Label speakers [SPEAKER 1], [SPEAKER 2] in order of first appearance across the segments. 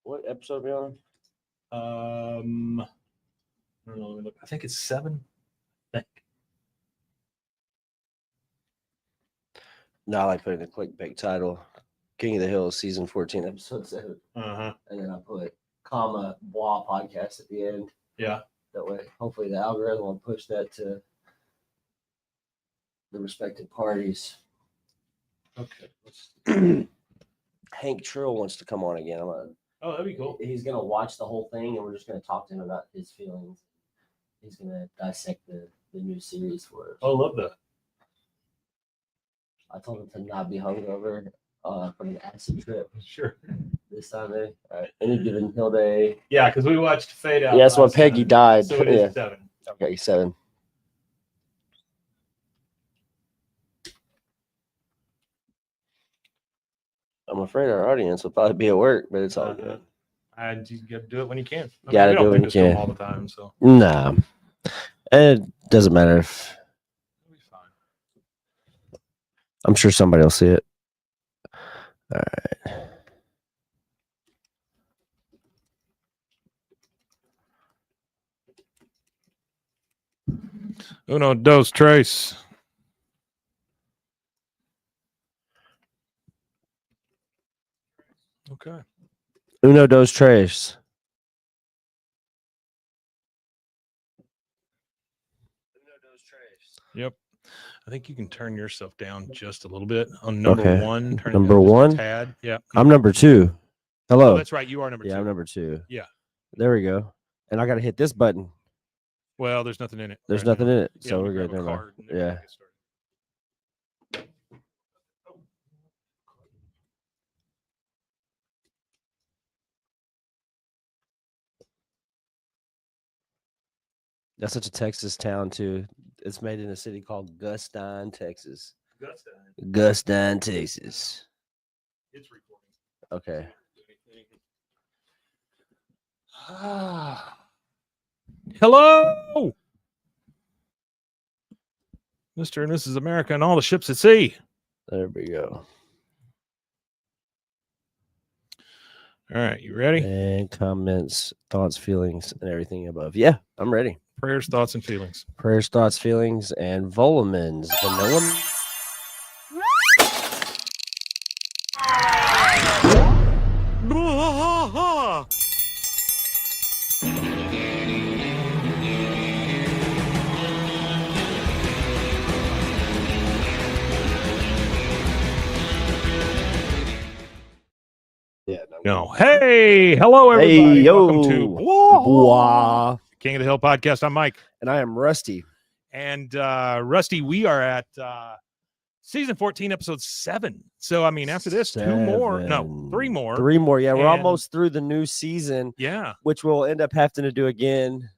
[SPEAKER 1] What episode are we
[SPEAKER 2] on? I don't know. Let me look. I think it's 7. I think.
[SPEAKER 1] No, I like putting a clickbait title. King of the Hill, season 14, episode 7.
[SPEAKER 2] Uh-huh.
[SPEAKER 1] And then I put comma Bwaaa podcast at the end.
[SPEAKER 2] Yeah.
[SPEAKER 1] That way, hopefully the algorithm will push that to the respective parties.
[SPEAKER 2] Okay.
[SPEAKER 1] Hank Trill wants to come on again.
[SPEAKER 2] Oh, that'd be cool.
[SPEAKER 1] He's going to watch the whole thing, and we're just going to talk to him about his feelings. He's going to dissect the new series for us.
[SPEAKER 2] Oh, love that.
[SPEAKER 1] I told him to not be hungover from an acid trip.
[SPEAKER 2] Sure.
[SPEAKER 1] This time, eh? All right. Any given Hill day.
[SPEAKER 2] Yeah, because we watched Fade Out.
[SPEAKER 1] Yeah, that's when Peggy died.
[SPEAKER 2] So it is 7.
[SPEAKER 1] Okay, 7. I'm afraid our audience will probably be at work, but it's all good.
[SPEAKER 2] And you got to do it when you can.
[SPEAKER 1] Got to do it when you can.
[SPEAKER 2] All the time, so.
[SPEAKER 1] Nah. It doesn't matter if.
[SPEAKER 2] It'll be fine.
[SPEAKER 1] I'm sure somebody will see it. All right.
[SPEAKER 2] Uno, dos, tres. Okay.
[SPEAKER 1] Uno, dos, tres.
[SPEAKER 2] Yep. I think you can turn yourself down just a little bit on number 1. Turn
[SPEAKER 1] number
[SPEAKER 2] it down
[SPEAKER 1] 1?
[SPEAKER 2] just a tad. Yeah.
[SPEAKER 1] I'm number 2. Hello.
[SPEAKER 2] Oh, that's right. You are number 2.
[SPEAKER 1] Yeah, I'm number 2.
[SPEAKER 2] Yeah.
[SPEAKER 1] There we go. And I got to hit this button.
[SPEAKER 2] Well, there's nothing in it.
[SPEAKER 1] There's nothing in it. So we're
[SPEAKER 2] good.
[SPEAKER 1] good. Yeah. That's such a Texas town, too. It's made in a city called Gustine, Texas. Gustine, Texas.
[SPEAKER 2] It's recording.
[SPEAKER 1] Okay.
[SPEAKER 2] Hello, Mr. and Mrs. America and all the ships at sea.
[SPEAKER 1] There we go.
[SPEAKER 2] All right, you ready?
[SPEAKER 1] And comments, thoughts, feelings, and everything above. Yeah, I'm ready.
[SPEAKER 2] Prayers, thoughts, and feelings.
[SPEAKER 1] Prayers, thoughts, feelings, and Volleman's vanilla.
[SPEAKER 2] No. Hey, hello, everybody.
[SPEAKER 1] Hey, yo.
[SPEAKER 2] Welcome to
[SPEAKER 1] Bwaaa.
[SPEAKER 2] King of the Hill podcast. I'm Mike.
[SPEAKER 1] And I am Rusty.
[SPEAKER 2] And Rusty, we are at season 14, episode 7. So, I mean, after this, 2 more. No, 3 more.
[SPEAKER 1] 3 more. Yeah, we're
[SPEAKER 2] And-
[SPEAKER 1] almost through the new season,
[SPEAKER 2] Yeah.
[SPEAKER 1] which we'll end up having to do again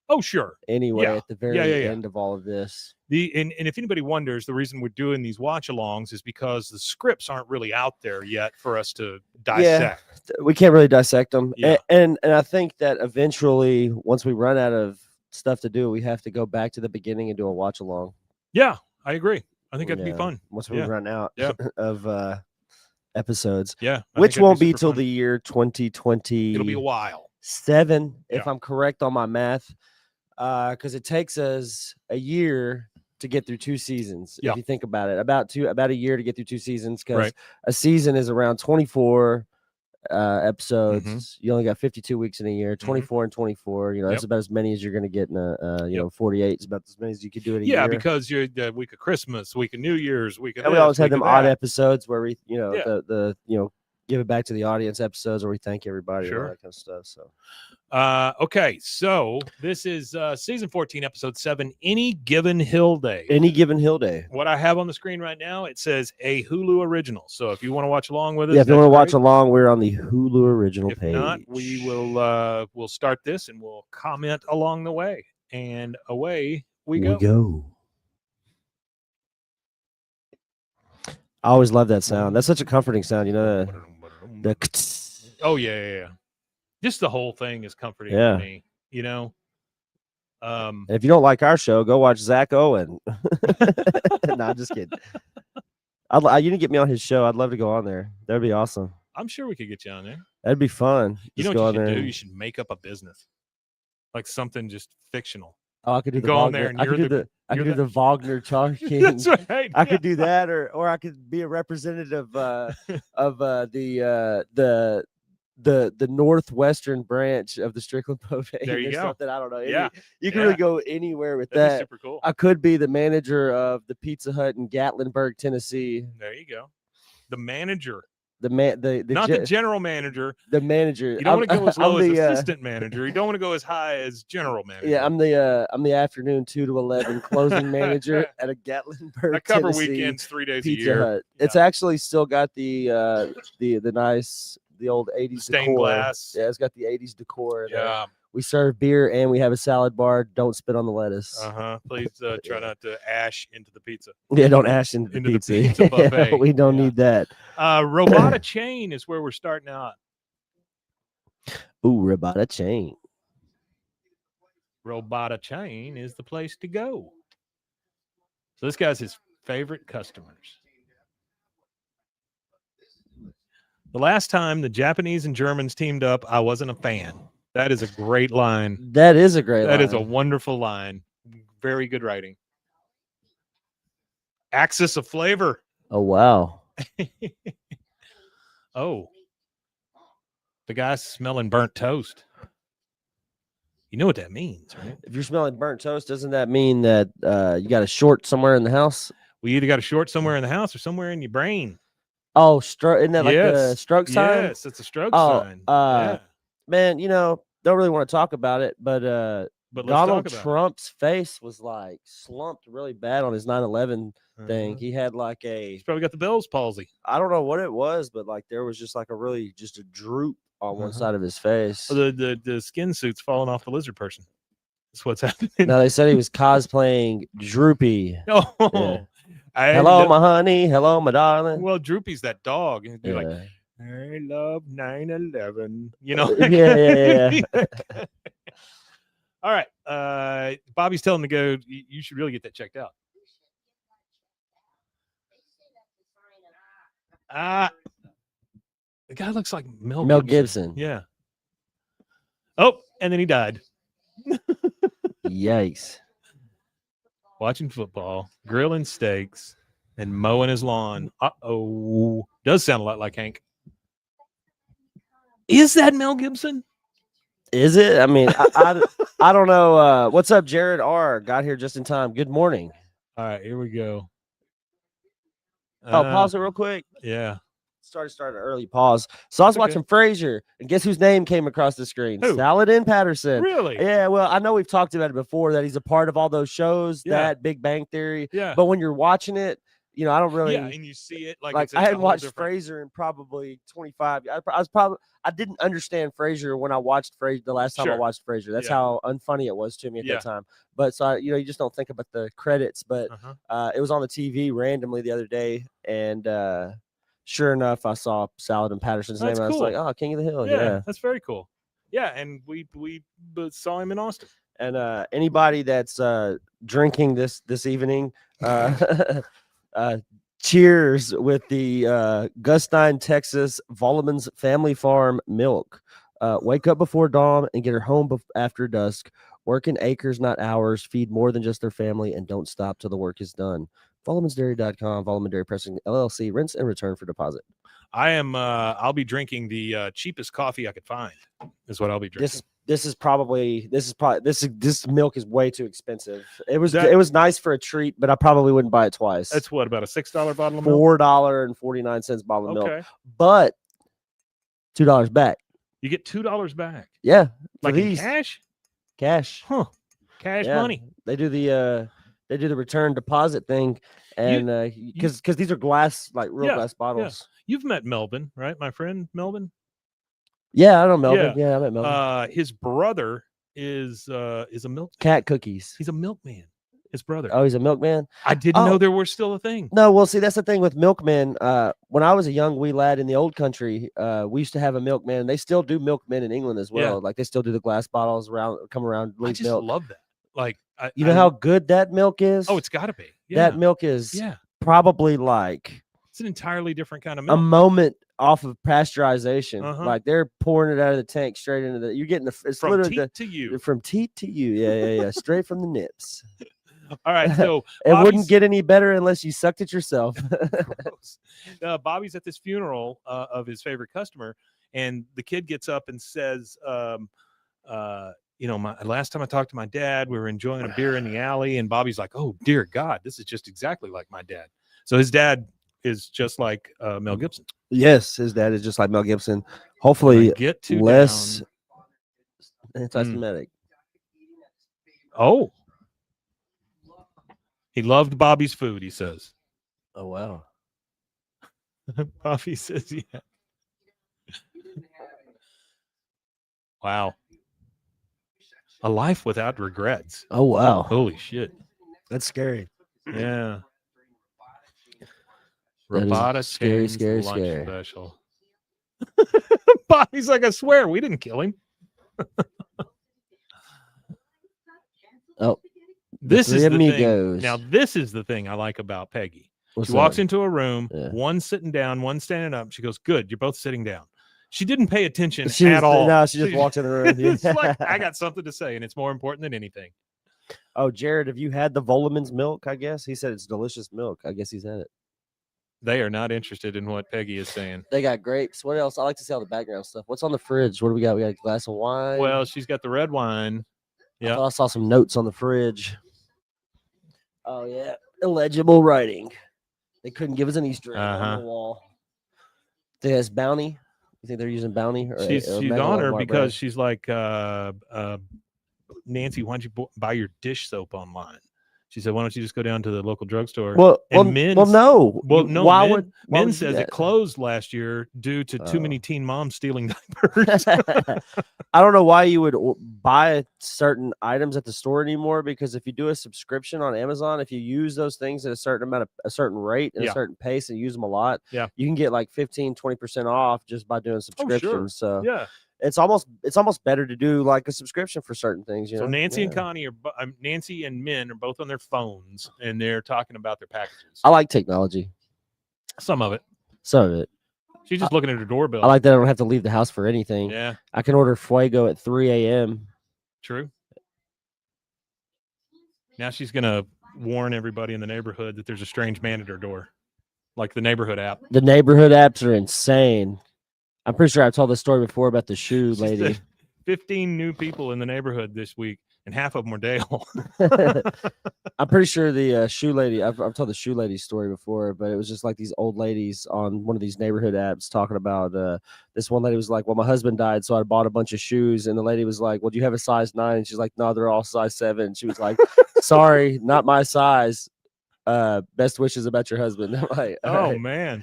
[SPEAKER 2] Oh, sure.
[SPEAKER 1] anyway
[SPEAKER 2] Yeah.
[SPEAKER 1] at the very
[SPEAKER 2] Yeah.
[SPEAKER 1] end of all of this.
[SPEAKER 2] And if anybody wonders, the reason we're doing these watch-alongs is because the scripts aren't really out there yet for us to dissect.
[SPEAKER 1] We can't really dissect them.
[SPEAKER 2] Yeah.
[SPEAKER 1] And I think that eventually, once we run out of stuff to do, we have to go back to the beginning and do a watch along.
[SPEAKER 2] Yeah, I agree. I think that'd be
[SPEAKER 1] Yeah,
[SPEAKER 2] fun.
[SPEAKER 1] once we
[SPEAKER 2] Yeah.
[SPEAKER 1] run out
[SPEAKER 2] Yeah.
[SPEAKER 1] of episodes,
[SPEAKER 2] Yeah. I
[SPEAKER 1] which
[SPEAKER 2] think that'd
[SPEAKER 1] won't be
[SPEAKER 2] super
[SPEAKER 1] till
[SPEAKER 2] fun.
[SPEAKER 1] the year 2027,
[SPEAKER 2] It'll be a while.
[SPEAKER 1] if
[SPEAKER 2] Yeah.
[SPEAKER 1] I'm correct on my math, because it takes us a year to get through 2 seasons.
[SPEAKER 2] Yeah.
[SPEAKER 1] If you think about it, about a year to get through 2 seasons, because
[SPEAKER 2] Right.
[SPEAKER 1] a season is around 24 episodes.
[SPEAKER 2] Mm-hmm.
[SPEAKER 1] You only got 52 weeks in a year. 24 and 24. You know, that's
[SPEAKER 2] Yep.
[SPEAKER 1] about as many as you're going to get in a. You know, 48 is about as many as you could do in a
[SPEAKER 2] Yeah,
[SPEAKER 1] year.
[SPEAKER 2] because you're the week of Christmas, week of New Year's, week of
[SPEAKER 1] And we
[SPEAKER 2] this,
[SPEAKER 1] always had
[SPEAKER 2] week
[SPEAKER 1] them
[SPEAKER 2] of
[SPEAKER 1] odd
[SPEAKER 2] that.
[SPEAKER 1] episodes where we, you know,
[SPEAKER 2] Yeah.
[SPEAKER 1] the give it back to the audience episodes where we thank everybody and all
[SPEAKER 2] Sure.
[SPEAKER 1] that kind of stuff. So
[SPEAKER 2] Okay, so this is season 14, episode 7, Any Given Hill Day.
[SPEAKER 1] any given Hill day.
[SPEAKER 2] What I have on the screen right now, it says a Hulu original. So if you want to watch along with us,
[SPEAKER 1] Yeah, if you want to watch
[SPEAKER 2] great.
[SPEAKER 1] along, we're on the Hulu original
[SPEAKER 2] If
[SPEAKER 1] page.
[SPEAKER 2] not, we will we'll start this and we'll comment along the way. And away we go.
[SPEAKER 1] I always love that sound. That's such a comforting sound. You know, the
[SPEAKER 2] Oh yeah. Just the whole thing is comforting
[SPEAKER 1] Yeah.
[SPEAKER 2] to me, you know.
[SPEAKER 1] And if you don't like our show, go watch Zach Owen. No, I'm just kidding. You didn't get me on his show. I'd love to go on there. That'd be awesome.
[SPEAKER 2] I'm sure we could get you on there.
[SPEAKER 1] That'd be fun.
[SPEAKER 2] You
[SPEAKER 1] Just
[SPEAKER 2] know
[SPEAKER 1] go
[SPEAKER 2] what
[SPEAKER 1] in
[SPEAKER 2] you should
[SPEAKER 1] there
[SPEAKER 2] do?
[SPEAKER 1] and-
[SPEAKER 2] You should make up a business, like something just fictional.
[SPEAKER 1] Oh, I could do
[SPEAKER 2] You
[SPEAKER 1] the
[SPEAKER 2] go
[SPEAKER 1] Wagner.
[SPEAKER 2] in there and
[SPEAKER 1] I could
[SPEAKER 2] you're
[SPEAKER 1] do the I
[SPEAKER 2] you're
[SPEAKER 1] could do the Wagner Char King.
[SPEAKER 2] That's right.
[SPEAKER 1] I could do that, or I could be a representative of the northwestern branch of the Strickland Buffet.
[SPEAKER 2] There you
[SPEAKER 1] or
[SPEAKER 2] go.
[SPEAKER 1] Something I don't know.
[SPEAKER 2] Yeah.
[SPEAKER 1] You can really go anywhere with
[SPEAKER 2] That'd be
[SPEAKER 1] that.
[SPEAKER 2] super cool.
[SPEAKER 1] I could be the manager of the Pizza Hut in Gatlinburg, Tennessee.
[SPEAKER 2] There you go. The manager.
[SPEAKER 1] The
[SPEAKER 2] the general manager.
[SPEAKER 1] The manager.
[SPEAKER 2] You don't want to go as low as assistant manager. You don't want to go as high as general manager.
[SPEAKER 1] Yeah, I'm the afternoon 2 to 11 closing manager at a Gatlinburg.
[SPEAKER 2] I cover
[SPEAKER 1] Tennessee
[SPEAKER 2] weekends 3 days
[SPEAKER 1] Pizza
[SPEAKER 2] a year.
[SPEAKER 1] Hut. Yeah. It's actually still got the nice old 80s
[SPEAKER 2] stained
[SPEAKER 1] decor.
[SPEAKER 2] glass.
[SPEAKER 1] Yeah, it's got the 80s decor.
[SPEAKER 2] Yeah.
[SPEAKER 1] We serve beer and we have a salad bar. Don't spit on the lettuce.
[SPEAKER 2] Please try not to ash into the pizza.
[SPEAKER 1] Yeah, don't ash into the pizza.
[SPEAKER 2] The pizza buffet.
[SPEAKER 1] We don't need that.
[SPEAKER 2] Robata Chain is where we're starting out.
[SPEAKER 1] Ooh, Robata Chain.
[SPEAKER 2] Robata Chain is the place to go. So this guy's his favorite customers. The last time the Japanese and Germans teamed up, I wasn't a fan. That is a great line.
[SPEAKER 1] That is a great line.
[SPEAKER 2] That is a wonderful line. Very good writing. Axis of flavor.
[SPEAKER 1] Oh, wow.
[SPEAKER 2] Oh. The guy's smelling burnt toast. You know what that means, right?
[SPEAKER 1] If you're smelling burnt toast, doesn't that mean that you got a short somewhere in the house?
[SPEAKER 2] We either got a short somewhere in the house or somewhere in your brain.
[SPEAKER 1] Oh, isn't that like the stroke sign?
[SPEAKER 2] Yes, it's a stroke sign.
[SPEAKER 1] Man, don't really want to talk about it, but Donald Trump's face was like slumped really bad on his 9/11 thing. He had like
[SPEAKER 2] he's probably got the Bell's palsy.
[SPEAKER 1] I don't know what it was, but like there was just like a droop on one side of his face.
[SPEAKER 2] The skin suit's falling off the lizard person. That's what's happening.
[SPEAKER 1] No, they said he was cosplaying Droopy.
[SPEAKER 2] Oh,
[SPEAKER 1] yeah. Hello, my honey. Hello, my darling.
[SPEAKER 2] Well, Droopy's that dog. And be like, I love 9/11. You know?
[SPEAKER 1] Yeah.
[SPEAKER 2] All right. Bobby's telling him to go. You should really get that checked out. The guy looks like Mel
[SPEAKER 1] Gibson.
[SPEAKER 2] Yeah. Oh, and then he died.
[SPEAKER 1] Yikes.
[SPEAKER 2] Watching football, grilling steaks, and mowing his lawn. Uh-oh. Does sound a lot like Hank. Is that Mel Gibson?
[SPEAKER 1] Is it? I mean, I don't know. What's up, Jared R? Got here just in time. Good morning.
[SPEAKER 2] All right, here we go.
[SPEAKER 1] Pause it real quick.
[SPEAKER 2] Yeah.
[SPEAKER 1] Started an early pause. So I was watching Frasier, and guess whose name came across the screen?
[SPEAKER 2] Who?
[SPEAKER 1] Saladin Patterson.
[SPEAKER 2] Really?
[SPEAKER 1] Yeah, well, I know we've talked about it before that he's a part of all those shows, that Big Bang Theory.
[SPEAKER 2] Yeah.
[SPEAKER 1] But when you're watching it, I don't really.
[SPEAKER 2] Yeah, and you see it like
[SPEAKER 1] I hadn't watched Frasier in probably 25. I didn't understand Frasier when I watched Frasier the last time I watched Frasier. That's how unfunny it was to me at that time. But so you just don't think about the credits. But it was on the TV randomly the other day, and sure enough, I saw Saladin Patterson's name. And I was like, "Oh, King of the Hill." Yeah,
[SPEAKER 2] that's very cool. Yeah, and we saw him in Austin.
[SPEAKER 1] And anybody that's drinking this evening, cheers with the Gustine, Texas Volleman's Family Farm milk. Wake up before dawn and get her home after dusk. Work in acres, not hours. Feed more than just their family, and don't stop till the work is done. Volleman'sDairy.com. Volleman Dairy Pressing LLC. Rinse and return for deposit.
[SPEAKER 2] I'll be drinking the cheapest coffee I could find. Is what I'll be drinking.
[SPEAKER 1] This milk is way too expensive. It was nice for a treat, but I probably wouldn't buy it twice.
[SPEAKER 2] That's what, about a $6 bottle of milk?
[SPEAKER 1] $4.49 bottle of milk. But $2 back.
[SPEAKER 2] You get $2 back.
[SPEAKER 1] Yeah.
[SPEAKER 2] Like in cash?
[SPEAKER 1] Cash.
[SPEAKER 2] Huh. Cash money.
[SPEAKER 1] They do the return deposit thing, and because these are glass, like real glass bottles.
[SPEAKER 2] Yeah. You've met Melvin, right? My friend Melvin.
[SPEAKER 1] Yeah, I know Melvin. Yeah, I met Melvin.
[SPEAKER 2] His brother is a milk
[SPEAKER 1] cat cookies.
[SPEAKER 2] He's a milkman. His brother.
[SPEAKER 1] Oh, he's a milkman.
[SPEAKER 2] I didn't know there were still a thing.
[SPEAKER 1] No, well, see, that's the thing with milkmen. When I was a young wee lad in the old country, we used to have a milkman, and they still do milkmen in England as well. Yeah. Like they still do the glass bottles come around.
[SPEAKER 2] I just love that. Like,
[SPEAKER 1] you know how good that milk is?
[SPEAKER 2] Oh, it's got to be. Yeah.
[SPEAKER 1] That milk is probably like
[SPEAKER 2] it's an entirely different kind of
[SPEAKER 1] a
[SPEAKER 2] milk.
[SPEAKER 1] moment off of pasteurization.
[SPEAKER 2] Uh-huh.
[SPEAKER 1] Like they're pouring it out of the tank straight into the. You're getting it's
[SPEAKER 2] From
[SPEAKER 1] literally
[SPEAKER 2] teat to you.
[SPEAKER 1] from teat to you. Yeah. Straight from the nips.
[SPEAKER 2] All right, so
[SPEAKER 1] it wouldn't get any better unless you sucked it yourself.
[SPEAKER 2] Bobby's at this funeral of his favorite customer, and the kid gets up and says, last time I talked to my dad, we were enjoying a beer in the alley, and Bobby's like, oh dear God, this is just exactly like my dad. So his dad is just like Mel Gibson.
[SPEAKER 1] Yes, his dad is just like Mel Gibson. Hopefully, less anti-Semitic.
[SPEAKER 2] Oh, he loved Bobby's food, he says.
[SPEAKER 1] Oh wow.
[SPEAKER 2] Bobby says, yeah. Wow. A life without regrets.
[SPEAKER 1] Oh wow.
[SPEAKER 2] Holy shit.
[SPEAKER 1] That's scary.
[SPEAKER 2] Yeah.
[SPEAKER 1] That
[SPEAKER 2] Rabata
[SPEAKER 1] scary
[SPEAKER 2] lunch special. Bobby's like, I swear we didn't kill him.
[SPEAKER 1] Oh,
[SPEAKER 2] this is the
[SPEAKER 1] amigos.
[SPEAKER 2] thing. Now, this is the thing I like about Peggy.
[SPEAKER 1] What's
[SPEAKER 2] she walks
[SPEAKER 1] that?
[SPEAKER 2] into a room, one sitting down, one standing up. She goes, good, you're both sitting down. She didn't pay attention at all.
[SPEAKER 1] No, she just walked in the room.
[SPEAKER 2] It's like, I got something to say, and it's more important than anything.
[SPEAKER 1] Oh, Jared, have you had the Volleman's milk? I guess he said it's delicious milk. I guess he's had it.
[SPEAKER 2] They are not interested in what Peggy is saying.
[SPEAKER 1] They got grapes. What else? I like to see all the background stuff. What's on the fridge? What do we got? We got a glass of wine.
[SPEAKER 2] Well, she's got the red wine. Yeah,
[SPEAKER 1] I saw some notes on the fridge. Oh yeah, illegible writing. They couldn't give us an Easter egg on the wall. Think that's Bounty? You think they're using Bounty?
[SPEAKER 2] She's on her because she's like, Nancy, why don't you buy your dish soap online? She said, why don't you just go down to the local drugstore?
[SPEAKER 1] No.
[SPEAKER 2] Men's says it closed last year due to too many teen moms stealing diapers.
[SPEAKER 1] I don't know why you would buy certain items at the store anymore, because if you do a subscription on Amazon, if you use those things at a certain rate and a certain pace and use them a lot, you can get like 15-20% off just by doing subscriptions.
[SPEAKER 2] Oh, sure.
[SPEAKER 1] So yeah. It's almost better to do like a subscription for certain things. You know?
[SPEAKER 2] Nancy and Connie Nancy and Min are both on their phones and they're talking about their packages.
[SPEAKER 1] I like technology.
[SPEAKER 2] Some of it.
[SPEAKER 1] She's
[SPEAKER 2] just looking at her doorbell.
[SPEAKER 1] I like that I don't have to leave the house for anything.
[SPEAKER 2] Yeah.
[SPEAKER 1] I can order Fuego at 3 a.m.
[SPEAKER 2] True. Now she's gonna warn everybody in the neighborhood that there's a strange man at her door, like the neighborhood app.
[SPEAKER 1] The neighborhood apps are insane. I'm pretty sure I've told this story before about the shoe lady.
[SPEAKER 2] 15 new people in the neighborhood this week, and half of them were Dale.
[SPEAKER 1] I'm pretty sure the shoe lady, I've told the shoe lady story before, but it was just like these old ladies on one of these neighborhood apps talking about this one lady was like, well, my husband died, so I bought a bunch of shoes. And the lady was like, well, do you have a size 9? And she's like, no, they're all size 7. She was like, sorry, not my size. Best wishes about your husband. I'm like,
[SPEAKER 2] oh, man.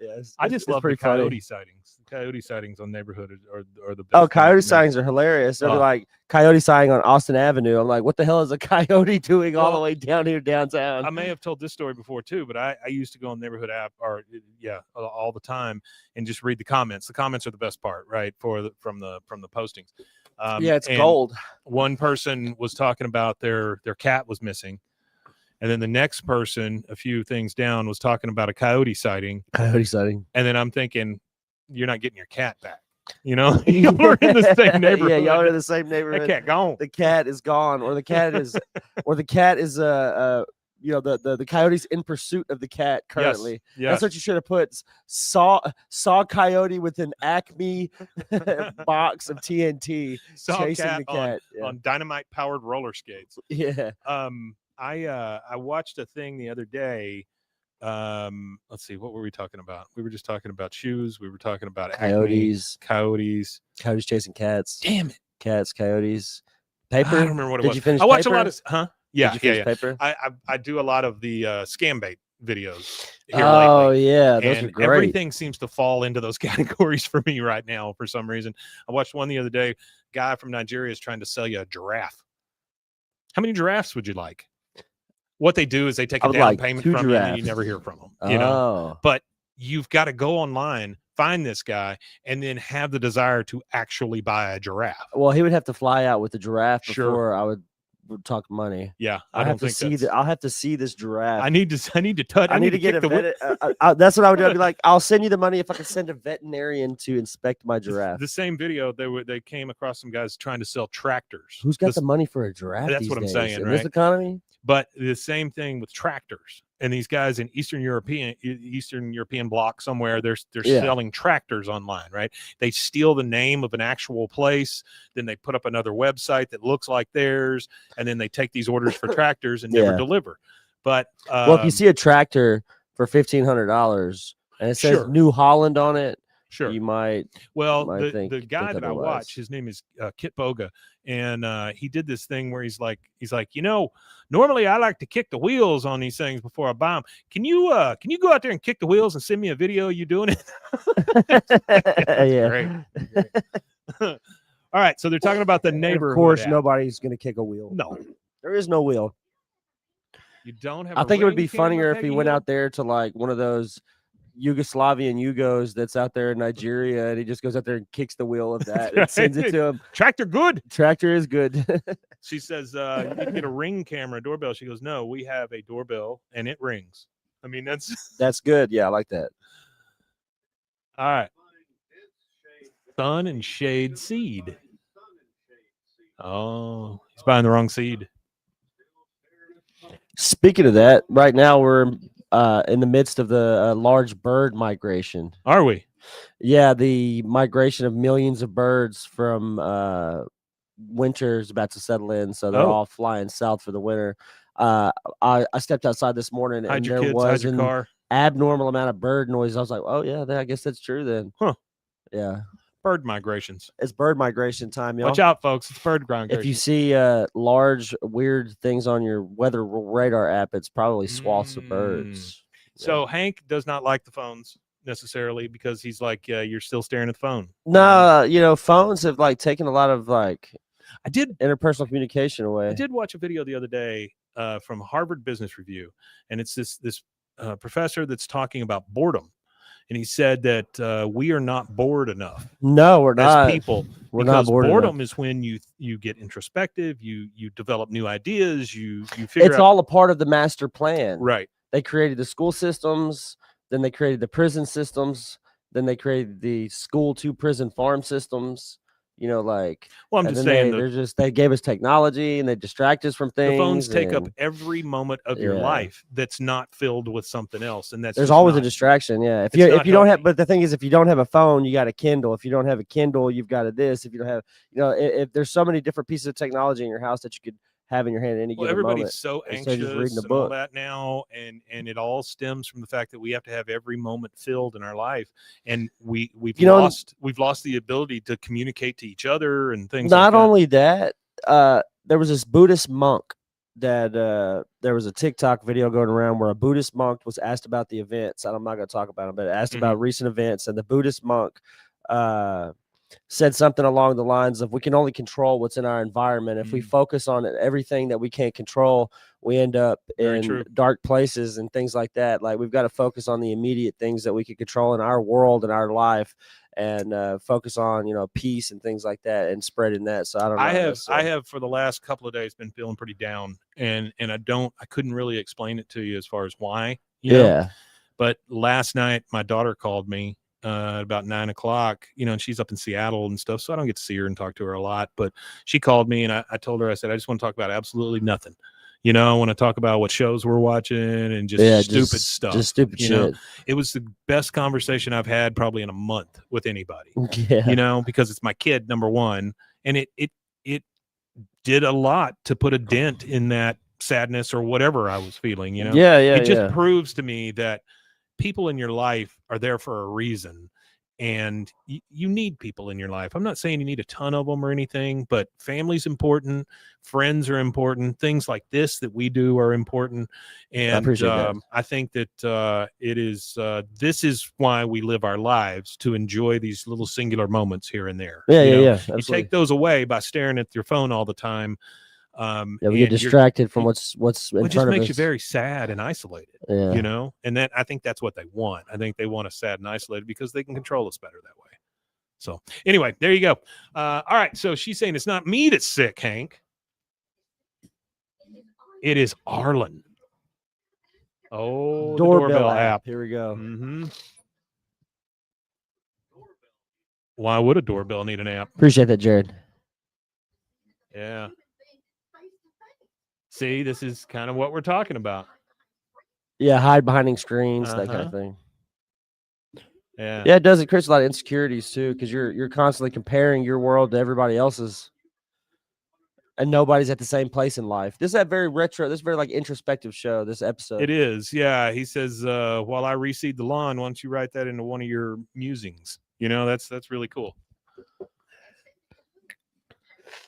[SPEAKER 1] Yes,
[SPEAKER 2] I just love the coyote sightings. The coyote sightings on neighborhood are the best.
[SPEAKER 1] Oh, coyote sightings are hilarious. They'll be like coyote sighting on Austin Avenue. I'm like, what the hell is a coyote doing all the way down here downtown?
[SPEAKER 2] I may have told this story before too, but I used to go on the neighborhood app all the time and just read the comments. The comments are the best part, right? From the postings.
[SPEAKER 1] It's gold.
[SPEAKER 2] One person was talking about their cat was missing. And then the next person, a few things down, was talking about a coyote sighting. And then I'm thinking, you're not getting your cat back. You know, y'all are in the same neighborhood.
[SPEAKER 1] Yeah, y'all are in the same neighborhood.
[SPEAKER 2] That cat gone.
[SPEAKER 1] The cat is gone, or the cat is, the coyote's in pursuit of the cat currently.
[SPEAKER 2] Yes.
[SPEAKER 1] That's what you should have put. Saw coyote with an Acme box of TNT chasing the cat
[SPEAKER 2] on dynamite powered roller skates.
[SPEAKER 1] Yeah.
[SPEAKER 2] I watched a thing the other day. Let's see, what were we talking about? We were just talking about shoes. We were talking about
[SPEAKER 1] coyotes chasing cats.
[SPEAKER 2] Damn it,
[SPEAKER 1] cats, coyotes. Paper.
[SPEAKER 2] I don't remember what it was.
[SPEAKER 1] Did you finish?
[SPEAKER 2] I watch
[SPEAKER 1] Paper?
[SPEAKER 2] a lot of Yeah.
[SPEAKER 1] Paper?
[SPEAKER 2] I do a lot of the scam bait videos
[SPEAKER 1] here lately. Yeah, those are great.
[SPEAKER 2] Everything seems to fall into those categories for me right now for some reason. I watched one the other day. Guy from Nigeria is trying to sell you a giraffe. How many giraffes would you like? What they do is they take a down payment from you and you never hear from them. You know, but you've got to go online, find this guy, and then have the desire to actually buy a giraffe.
[SPEAKER 1] Well, he would have to fly out with the giraffe before I would talk money.
[SPEAKER 2] Yeah,
[SPEAKER 1] I have to see that. I'll have to see this giraffe.
[SPEAKER 2] I need to touch.
[SPEAKER 1] I need to get a vet. That's what I would do. I'd be like, I'll send you the money if I can send a veterinarian to inspect my giraffe.
[SPEAKER 2] The same video, they came across some guys trying to sell tractors.
[SPEAKER 1] Who's got the money for a giraffe?
[SPEAKER 2] That's what I'm saying.
[SPEAKER 1] In
[SPEAKER 2] right?
[SPEAKER 1] this economy.
[SPEAKER 2] But the same thing with tractors. And these guys in Eastern European bloc somewhere, they're selling tractors online, right? They steal the name of an actual place, then they put up another website that looks like theirs, and then they take these orders for tractors and never deliver. But
[SPEAKER 1] well, if you see a tractor for $1,500 and it says New Holland on it, you might.
[SPEAKER 2] Well, the guy that I watch, his name is Kit Boga, and he did this thing where he's like, normally I like to kick the wheels on these things before I buy them. Can you go out there and kick the wheels and send me a video of you doing it? Great. All right, so they're talking about the neighborhood.
[SPEAKER 1] Of course, nobody's going to kick a wheel.
[SPEAKER 2] No,
[SPEAKER 1] there is no wheel.
[SPEAKER 2] You don't have.
[SPEAKER 1] I think it would be funnier if he went out there to like one of those Yugoslavian Yugos that's out there in Nigeria, and he just goes out there and kicks the wheel of that and sends it to him.
[SPEAKER 2] Tractor good.
[SPEAKER 1] Tractor is good.
[SPEAKER 2] She says, you can get a Ring camera doorbell. She goes, no, we have a doorbell and it rings. I mean,
[SPEAKER 1] that's good. Yeah, I like that.
[SPEAKER 2] All right. Sun and shade seed. Oh, he's buying the wrong seed.
[SPEAKER 1] Speaking of that, right now we're in the midst of the large bird migration.
[SPEAKER 2] Are we?
[SPEAKER 1] Yeah, the migration of millions of birds from winter is about to settle in, so they're all flying south for the winter. I stepped outside this morning and there was an abnormal amount of bird noise. I was like, oh yeah, I guess that's true then.
[SPEAKER 2] Huh.
[SPEAKER 1] Yeah.
[SPEAKER 2] Bird migrations.
[SPEAKER 1] It's bird migration time, y'all.
[SPEAKER 2] Watch out, folks. It's bird migration.
[SPEAKER 1] If you see large, weird things on your weather radar app, it's probably swaths of birds.
[SPEAKER 2] So Hank does not like the phones necessarily because he's like, you're still staring at the phone.
[SPEAKER 1] No, phones have like taken a lot of interpersonal communication away.
[SPEAKER 2] I did watch a video the other day from Harvard Business Review, and it's this professor that's talking about boredom. And he said that we are not bored enough.
[SPEAKER 1] No, we're not.
[SPEAKER 2] As people,
[SPEAKER 1] we're not bored
[SPEAKER 2] boredom
[SPEAKER 1] enough.
[SPEAKER 2] Is when you get introspective, you develop new ideas, you figure
[SPEAKER 1] it's all a part of the master plan.
[SPEAKER 2] Right.
[SPEAKER 1] They created the school systems, then they created the prison systems, then they created the school to prison farm systems. Well,
[SPEAKER 2] I'm just saying
[SPEAKER 1] they gave us technology and they distract us from things.
[SPEAKER 2] The phones take up every moment of your life that's not filled with something else, and there's
[SPEAKER 1] always a distraction. Yeah, if you don't have, but the thing is, if you don't have a phone, you got a Kindle. If you don't have a Kindle, you've got this. If you don't have, if there's so many different pieces of technology in your house that you could have in your hand at any given moment.
[SPEAKER 2] Everybody's so anxious and all that now, and it all stems from the fact that we have to have every moment filled in our life, and we've lost the ability to communicate to each other and things.
[SPEAKER 1] Not only that, there was this Buddhist monk that there was a TikTok video going around where a Buddhist monk was asked about the events. I'm not going to talk about them, but asked about recent events, and the Buddhist monk said something along the lines of, we can only control what's in our environment. If we focus on everything that we can't control, we end up in dark places and things like that. Like, we've got to focus on the immediate things that we can control in our world and our life, and focus on, peace and things like that, and spreading that. So I don't know.
[SPEAKER 2] I have for the last couple of days been feeling pretty down, and I couldn't really explain it to you as far as why, but last night my daughter called me about 9 o'clock, and she's up in Seattle and stuff, so I don't get to see her and talk to her a lot, but she called me, and I told her, I said, I just want to talk about absolutely nothing. I want to talk about what shows we're watching and just stupid stuff.
[SPEAKER 1] Just stupid shit.
[SPEAKER 2] It was the best conversation I've had probably in a month with anybody.
[SPEAKER 1] Yeah.
[SPEAKER 2] Because it's my kid, number one, and it did a lot to put a dent in that sadness or whatever I was feeling. It just proves to me that people in your life are there for a reason, and you need people in your life. I'm not saying you need a ton of them or anything, but family's important, friends are important, things like this that we do are important, and I think that this is why we live our lives, to enjoy these little singular moments here and there.
[SPEAKER 1] Yeah.
[SPEAKER 2] You take those away by staring at your phone all the time.
[SPEAKER 1] We get distracted from what's in front of us.
[SPEAKER 2] It just makes you very sad and isolated, and that, I think that's what they want. I think they want us sad and isolated because they can control us better that way. So anyway, there you go. All right. So she's saying it's not me that's sick, Hank. It is Arlen. Oh,
[SPEAKER 1] Doorbell
[SPEAKER 2] the doorbell app.
[SPEAKER 1] Here we go.
[SPEAKER 2] Mm-hmm. Why would a doorbell need an app?
[SPEAKER 1] Appreciate that, Jared.
[SPEAKER 2] Yeah. See, this is kind of what we're talking about.
[SPEAKER 1] Yeah, hide behind screens, that kind of thing.
[SPEAKER 2] Yeah.
[SPEAKER 1] Yeah, it does. It creates a lot of insecurities too, because you're constantly comparing your world to everybody else's, and nobody's at the same place in life. This is that very retro. This is very like introspective show. This episode.
[SPEAKER 2] It is. Yeah. He says, "While I reseed the lawn, why don't you write that into one of your musings?" You know, that's really cool.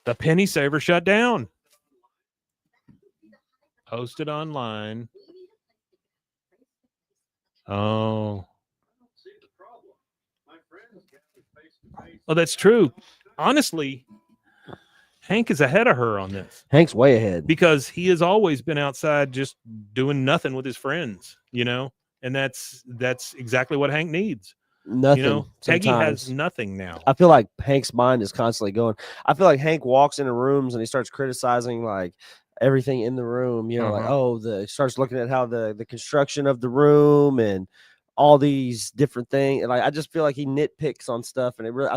[SPEAKER 2] The penny saver shut down. Posted online. Oh. Oh, that's true. Honestly, Hank is ahead of her on this.
[SPEAKER 1] Hank's way ahead
[SPEAKER 2] because he has always been outside just doing nothing with his friends, you know, and that's exactly what Hank needs.
[SPEAKER 1] Nothing.
[SPEAKER 2] You know, Peggy has nothing now.
[SPEAKER 1] I feel like Hank's mind is constantly going. I feel like Hank walks into rooms and he starts criticizing like everything in the room. You know, like starts looking at how the construction of the room and all these different things. And like I just feel like he nitpicks on stuff, and it really,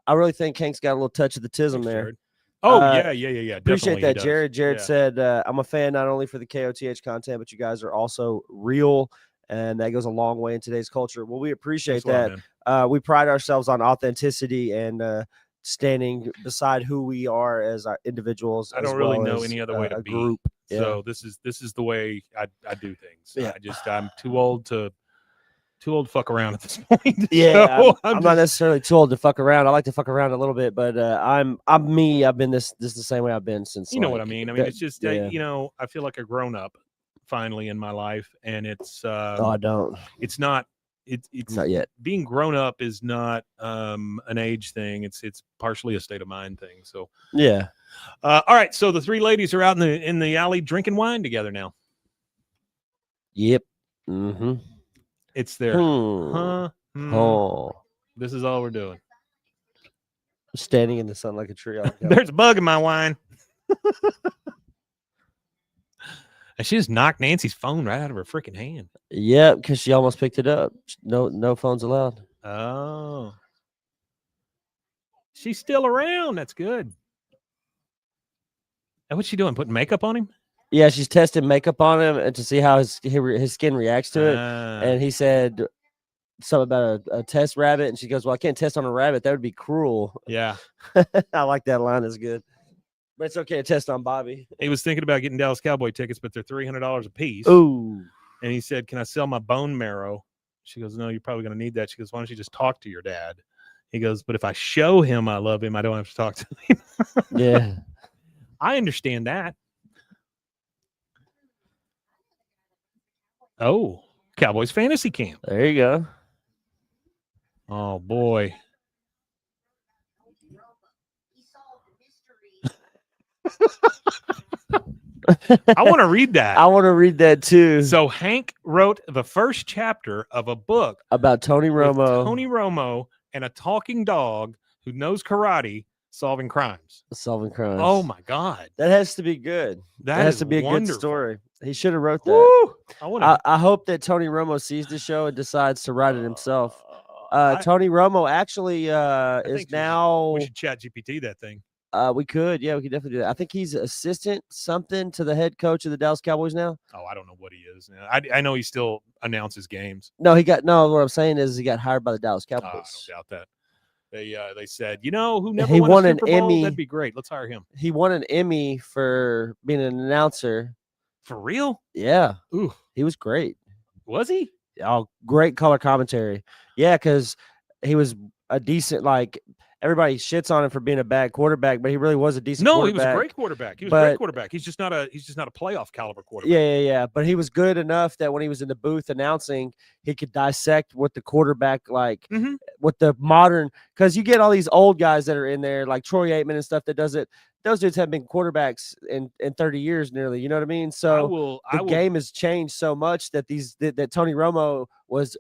[SPEAKER 1] I really think Hank's got a little touch of the tism there.
[SPEAKER 2] Jared. Oh yeah.
[SPEAKER 1] Appreciate
[SPEAKER 2] Definitely
[SPEAKER 1] that, Jared. Jared said, "I'm a fan not only for the KOTH content, but you guys are also real." And that goes a long way in today's culture. Well, we appreciate that. We pride ourselves on authenticity and standing beside who we are as our individuals.
[SPEAKER 2] I don't really know any other way to be.
[SPEAKER 1] Group.
[SPEAKER 2] So this is the way I do things.
[SPEAKER 1] Yeah.
[SPEAKER 2] I'm too old to fuck around at this point.
[SPEAKER 1] Yeah,
[SPEAKER 2] so
[SPEAKER 1] I'm not necessarily too old to fuck around. I like to fuck around a little bit, but I'm me. I've been this the same way I've been since.
[SPEAKER 2] You know what I mean? I mean, it's just you know, I feel like a grown up finally in my life, and it's
[SPEAKER 1] I don't.
[SPEAKER 2] It's not. It's
[SPEAKER 1] not yet.
[SPEAKER 2] Being grown up is not an age thing. It's partially a state of mind thing. So
[SPEAKER 1] yeah.
[SPEAKER 2] All right. So the three ladies are out in the alley drinking wine together now.
[SPEAKER 1] Yep. Mm-hmm.
[SPEAKER 2] It's there. Oh. This is all we're doing.
[SPEAKER 1] Standing in the sun like a tree.
[SPEAKER 2] There's a bug in my wine. And she just knocked Nancy's phone right out of her freaking hand.
[SPEAKER 1] Yeah, because she almost picked it up. No phones allowed.
[SPEAKER 2] Oh. She's still around. That's good. And what's she doing? Putting makeup on him?
[SPEAKER 1] Yeah, she's testing makeup on him and to see how his skin reacts to it. And he said something about a test rabbit, and she goes, "Well, I can't test on a rabbit. That would be cruel."
[SPEAKER 2] Yeah.
[SPEAKER 1] I like that line. It's good. But it's okay to test on Bobby.
[SPEAKER 2] He was thinking about getting Dallas Cowboy tickets, but they're $300 a piece.
[SPEAKER 1] Ooh.
[SPEAKER 2] And he said, "Can I sell my bone marrow?" She goes, "No, you're probably going to need that." She goes, "Why don't you just talk to your dad?" He goes, "But if I show him I love him, I don't have to talk to him."
[SPEAKER 1] Yeah.
[SPEAKER 2] I understand that. Oh, Cowboys fantasy camp.
[SPEAKER 1] There you go.
[SPEAKER 2] Oh, boy. I want to read that.
[SPEAKER 1] I want to read that too.
[SPEAKER 2] So Hank wrote the first chapter of a book
[SPEAKER 1] about Tony Romo.
[SPEAKER 2] Tony Romo and a talking dog who knows karate solving crimes.
[SPEAKER 1] Solving crimes.
[SPEAKER 2] Oh my God.
[SPEAKER 1] That has to be good. That has to be a
[SPEAKER 2] wonderful.
[SPEAKER 1] Good story. He should have wrote that.
[SPEAKER 2] Woo!
[SPEAKER 1] I hope that Tony Romo sees the show and decides to write it himself. Tony Romo actually is now.
[SPEAKER 2] We should chat GPT that thing.
[SPEAKER 1] We could. Yeah, we could definitely do that. I think he's assistant something to the head coach of the Dallas Cowboys now.
[SPEAKER 2] Oh, I don't know what he is now. I know he still announces games.
[SPEAKER 1] No, what I'm saying is he got hired by the Dallas Cowboys.
[SPEAKER 2] I don't doubt that. They said, you know, who never
[SPEAKER 1] he
[SPEAKER 2] won
[SPEAKER 1] an
[SPEAKER 2] Super Bowl?
[SPEAKER 1] Emmy.
[SPEAKER 2] That'd be great. Let's hire him.
[SPEAKER 1] He won an Emmy for being an announcer.
[SPEAKER 2] For real?
[SPEAKER 1] Yeah.
[SPEAKER 2] Ooh,
[SPEAKER 1] he was great.
[SPEAKER 2] Was he?
[SPEAKER 1] Oh, great color commentary. Yeah, because he was a decent, like, everybody shits on him for being a bad quarterback, but he really was a decent quarterback.
[SPEAKER 2] No, he was a great quarterback. He was a great quarterback. He's just not a playoff caliber quarterback.
[SPEAKER 1] Yeah. But he was good enough that when he was in the booth announcing, he could dissect what the quarterback, like, what the modern, because you get all these old guys that are in there, like Troy Aikman and stuff that does it. Those dudes have been quarterbacks in 30 years nearly. You know what I mean? So the game has changed so much that that Tony Romo was.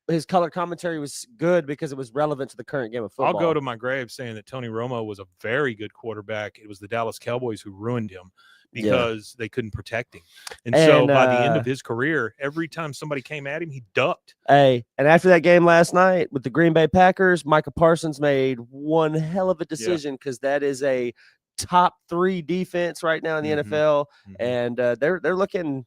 [SPEAKER 1] His color commentary was good because it was relevant to the current game of football.
[SPEAKER 2] I'll go to my grave saying that Tony Romo was a very good quarterback. It was the Dallas Cowboys who ruined him because they couldn't protect him. And so by the end of his career, every time somebody came at him, he ducked.
[SPEAKER 1] Hey, and after that game last night with the Green Bay Packers, Micah Parsons made one hell of a decision because that is a top 3 defense right now in the NFL, and they're looking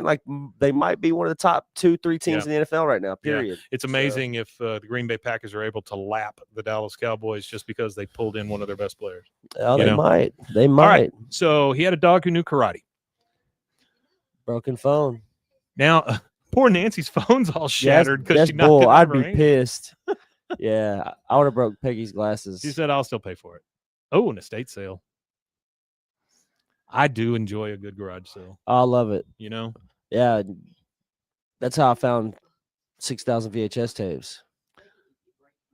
[SPEAKER 1] like they might be one of the top 2-3 teams in the NFL right now. Period.
[SPEAKER 2] Yeah. It's amazing if the Green Bay Packers are able to lap the Dallas Cowboys just because they pulled in one of their best players.
[SPEAKER 1] Oh, they might. They might.
[SPEAKER 2] All right. So he had a dog who knew karate.
[SPEAKER 1] Broken phone.
[SPEAKER 2] Now, poor Nancy's phone's all shattered because she knocked it
[SPEAKER 1] I'd
[SPEAKER 2] over
[SPEAKER 1] be pissed. Yeah, I would have broke Peggy's glasses.
[SPEAKER 2] She said, "I'll still pay for it." Oh, an estate sale. I do enjoy a good garage sale.
[SPEAKER 1] I love it.
[SPEAKER 2] You know?
[SPEAKER 1] Yeah. That's how I found 6,000 VHS tapes.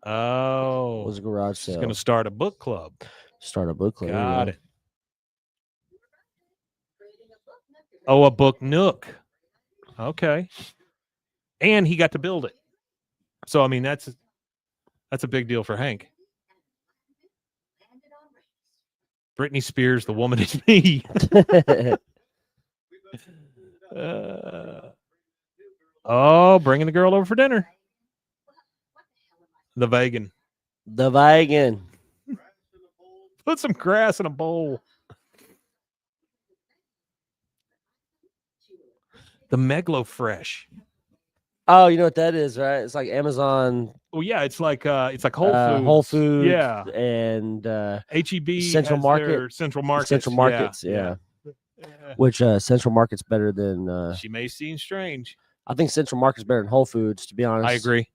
[SPEAKER 2] Oh.
[SPEAKER 1] It was a garage sale.
[SPEAKER 2] She's going to start a book club.
[SPEAKER 1] Start a book club.
[SPEAKER 2] Got it. Oh, a book nook. Okay. And he got to build it. So, I mean, that's a big deal for Hank. Britney Spears, The Woman Is Me. Bringing the girl over for dinner. The vegan.
[SPEAKER 1] The vegan.
[SPEAKER 2] Put some grass in a bowl. The Meglo Fresh.
[SPEAKER 1] Oh, you know what that is, right? It's like Amazon.
[SPEAKER 2] Oh yeah, it's like Whole Foods.
[SPEAKER 1] Whole Foods.
[SPEAKER 2] Yeah,
[SPEAKER 1] and
[SPEAKER 2] HEB.
[SPEAKER 1] Central Market.
[SPEAKER 2] Central Markets.
[SPEAKER 1] Central Markets. Yeah. Which Central Market's better than.
[SPEAKER 2] She may seem strange.
[SPEAKER 1] I think Central Market's better than Whole Foods, to be honest.
[SPEAKER 2] I agree.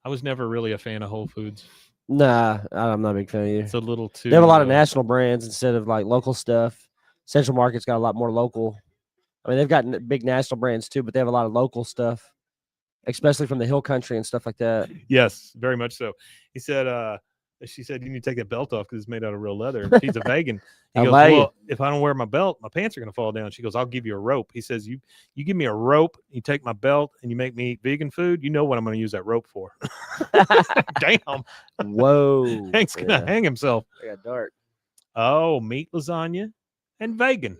[SPEAKER 2] I was never really a fan of Whole Foods.
[SPEAKER 1] Nah, I'm not a big fan either.
[SPEAKER 2] It's a little too.
[SPEAKER 1] They have a lot of national brands instead of like local stuff. Central Market's got a lot more local. I mean, they've got big national brands too, but they have a lot of local stuff, especially from the hill country and stuff like that.
[SPEAKER 2] Yes, very much so. He said, she said, you need to take that belt off because it's made out of real leather. She's a vegan. He goes, well, if I don't wear my belt, my pants are going to fall down. She goes, I'll give you a rope. He says, you give me a rope, you take my belt, and you make me eat vegan food, you know what I'm going to use that rope for. Damn.
[SPEAKER 1] Whoa.
[SPEAKER 2] Hank's going to hang himself.
[SPEAKER 1] I got dark.
[SPEAKER 2] Oh, meat lasagna and vegan.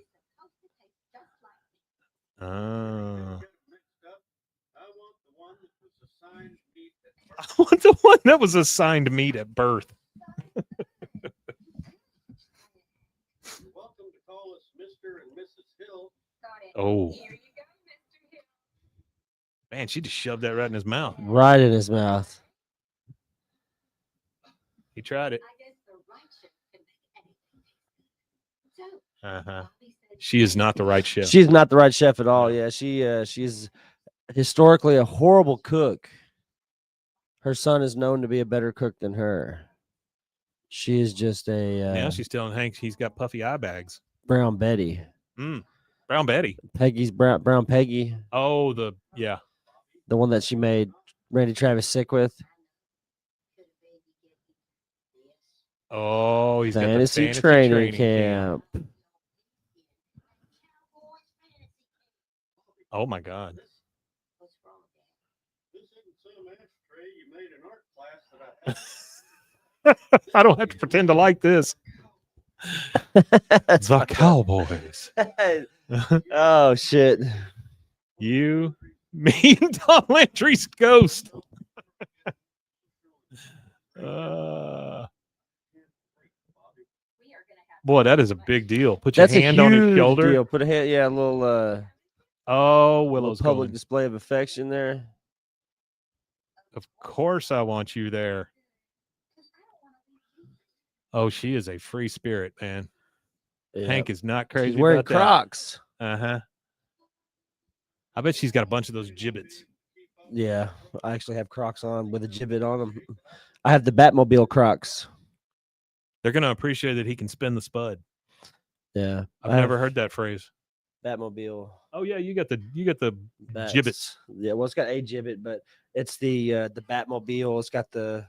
[SPEAKER 2] I want the one that was assigned meat at birth.
[SPEAKER 3] Welcome to call us Mr. and Mrs. Hill.
[SPEAKER 2] Oh. Man, she just shoved that right in his mouth.
[SPEAKER 1] Right in his mouth.
[SPEAKER 2] He tried it. She is not the right chef.
[SPEAKER 1] She's not the right chef at all. Yeah, she's historically a horrible cook. Her son is known to be a better cook than her. She is just a.
[SPEAKER 2] Now she's telling Hank he's got puffy eye bags.
[SPEAKER 1] Brown Betty.
[SPEAKER 2] Brown Betty.
[SPEAKER 1] Peggy's brown Peggy.
[SPEAKER 2] Oh, the
[SPEAKER 1] one that she made Randy Travis sick with.
[SPEAKER 2] Oh, he's
[SPEAKER 1] fantasy
[SPEAKER 2] got the
[SPEAKER 1] training camp.
[SPEAKER 2] Oh my God. I don't have to pretend to like this. The Cowboys.
[SPEAKER 1] Oh shit.
[SPEAKER 2] You, me, and Tom Landry's ghost. Boy, that is a big deal. Put your hand on his shoulder.
[SPEAKER 1] Deal. Put a hand, a little
[SPEAKER 2] Willow's
[SPEAKER 1] public
[SPEAKER 2] going.
[SPEAKER 1] display of affection there.
[SPEAKER 2] Of course I want you there. Oh, she is a free spirit, man. Yep. Hank is not crazy.
[SPEAKER 1] She's wearing
[SPEAKER 2] about
[SPEAKER 1] Crocs.
[SPEAKER 2] That. I bet she's got a bunch of those gibbets.
[SPEAKER 1] Yeah, I actually have Crocs on with a gibbet on them. I have the Batmobile Crocs.
[SPEAKER 2] They're going to appreciate that he can spin the spud.
[SPEAKER 1] Yeah.
[SPEAKER 2] I've never heard that phrase.
[SPEAKER 1] Batmobile.
[SPEAKER 2] Oh yeah, you got the gibbets.
[SPEAKER 1] Yeah, well, it's got a gibbet, but it's the Batmobile. It's got the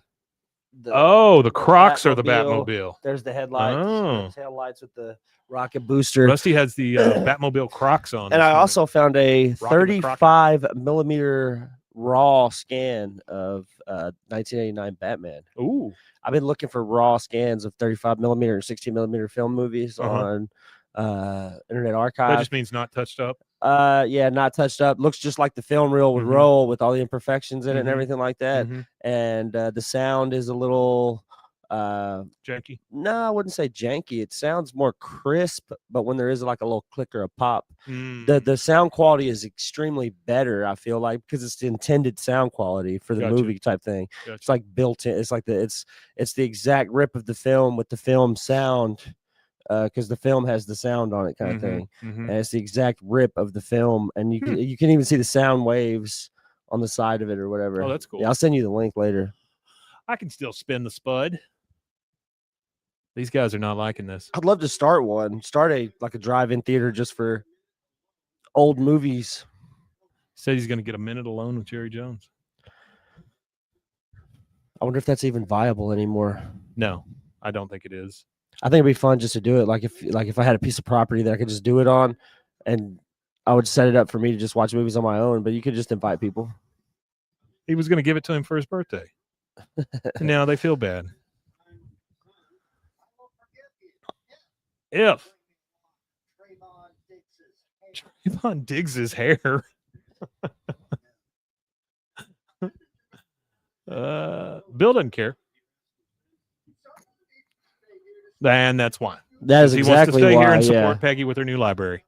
[SPEAKER 2] Crocs are the Batmobile.
[SPEAKER 1] There's the headlights, the tail lights with the rocket booster.
[SPEAKER 2] Rusty has the Batmobile Crocs on.
[SPEAKER 1] And I also found a 35 millimeter raw scan of 1989 Batman.
[SPEAKER 2] Ooh.
[SPEAKER 1] I've been looking for raw scans of 35 millimeter and 16 millimeter film movies on Internet Archive.
[SPEAKER 2] That just means not touched up.
[SPEAKER 1] Yeah, not touched up. Looks just like the film reel would roll with all the imperfections in it and everything like that. And the sound is a little
[SPEAKER 2] janky.
[SPEAKER 1] No, I wouldn't say janky. It sounds more crisp, but when there is like a little click or a pop, the sound quality is extremely better, I feel like, because it's the intended sound quality for the movie type thing. It's like built in. It's like it's the exact rip of the film with the film sound. Because the film has the sound on it, kind of thing, and it's the exact rip of the film, and you can even see the sound waves on the side of it or whatever.
[SPEAKER 2] Oh, that's cool.
[SPEAKER 1] Yeah, I'll send you the link later.
[SPEAKER 2] I can still spin the spud. These guys are not liking this.
[SPEAKER 1] I'd love to start a drive-in theater just for old movies.
[SPEAKER 2] Said he's going to get a minute alone with Jerry Jones.
[SPEAKER 1] I wonder if that's even viable anymore.
[SPEAKER 2] No, I don't think it is.
[SPEAKER 1] I think it'd be fun just to do it. Like if I had a piece of property that I could just do it on, and I would set it up for me to just watch movies on my own. But you could just invite people.
[SPEAKER 2] He was going to give it to him for his birthday. Now they feel bad. If Trayvon digs his hair. Bill doesn't care. And that's why.
[SPEAKER 1] That is exactly
[SPEAKER 2] he wants to stay
[SPEAKER 1] why,
[SPEAKER 2] here and support Peggy with her new library.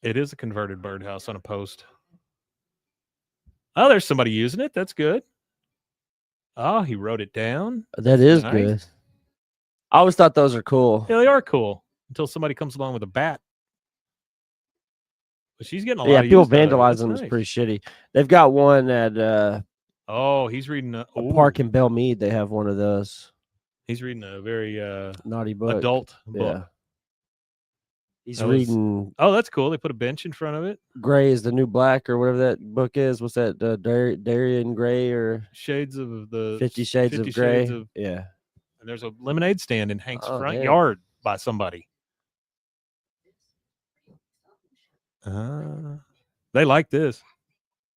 [SPEAKER 2] It is a converted birdhouse on a post. Oh, there's somebody using it. That's good. Oh, he wrote it down.
[SPEAKER 1] That is good. I always thought those are cool.
[SPEAKER 2] Yeah, they are cool until somebody comes along with a bat. But she's getting a lot of
[SPEAKER 1] people vandalize them. It's pretty shitty. They've got one at
[SPEAKER 2] oh, he's reading
[SPEAKER 1] a park in Belmead. They have one of those.
[SPEAKER 2] He's reading a very
[SPEAKER 1] naughty book.
[SPEAKER 2] Adult book.
[SPEAKER 1] Yeah. He's reading.
[SPEAKER 2] Oh, that's cool. They put a bench in front of it.
[SPEAKER 1] Gray is the New Black, or whatever that book is. What's that? Darian Gray, or
[SPEAKER 2] Shades of the
[SPEAKER 1] 50 Shades of Gray. Yeah.
[SPEAKER 2] And there's a lemonade stand in Hank's front yard by somebody. They like this.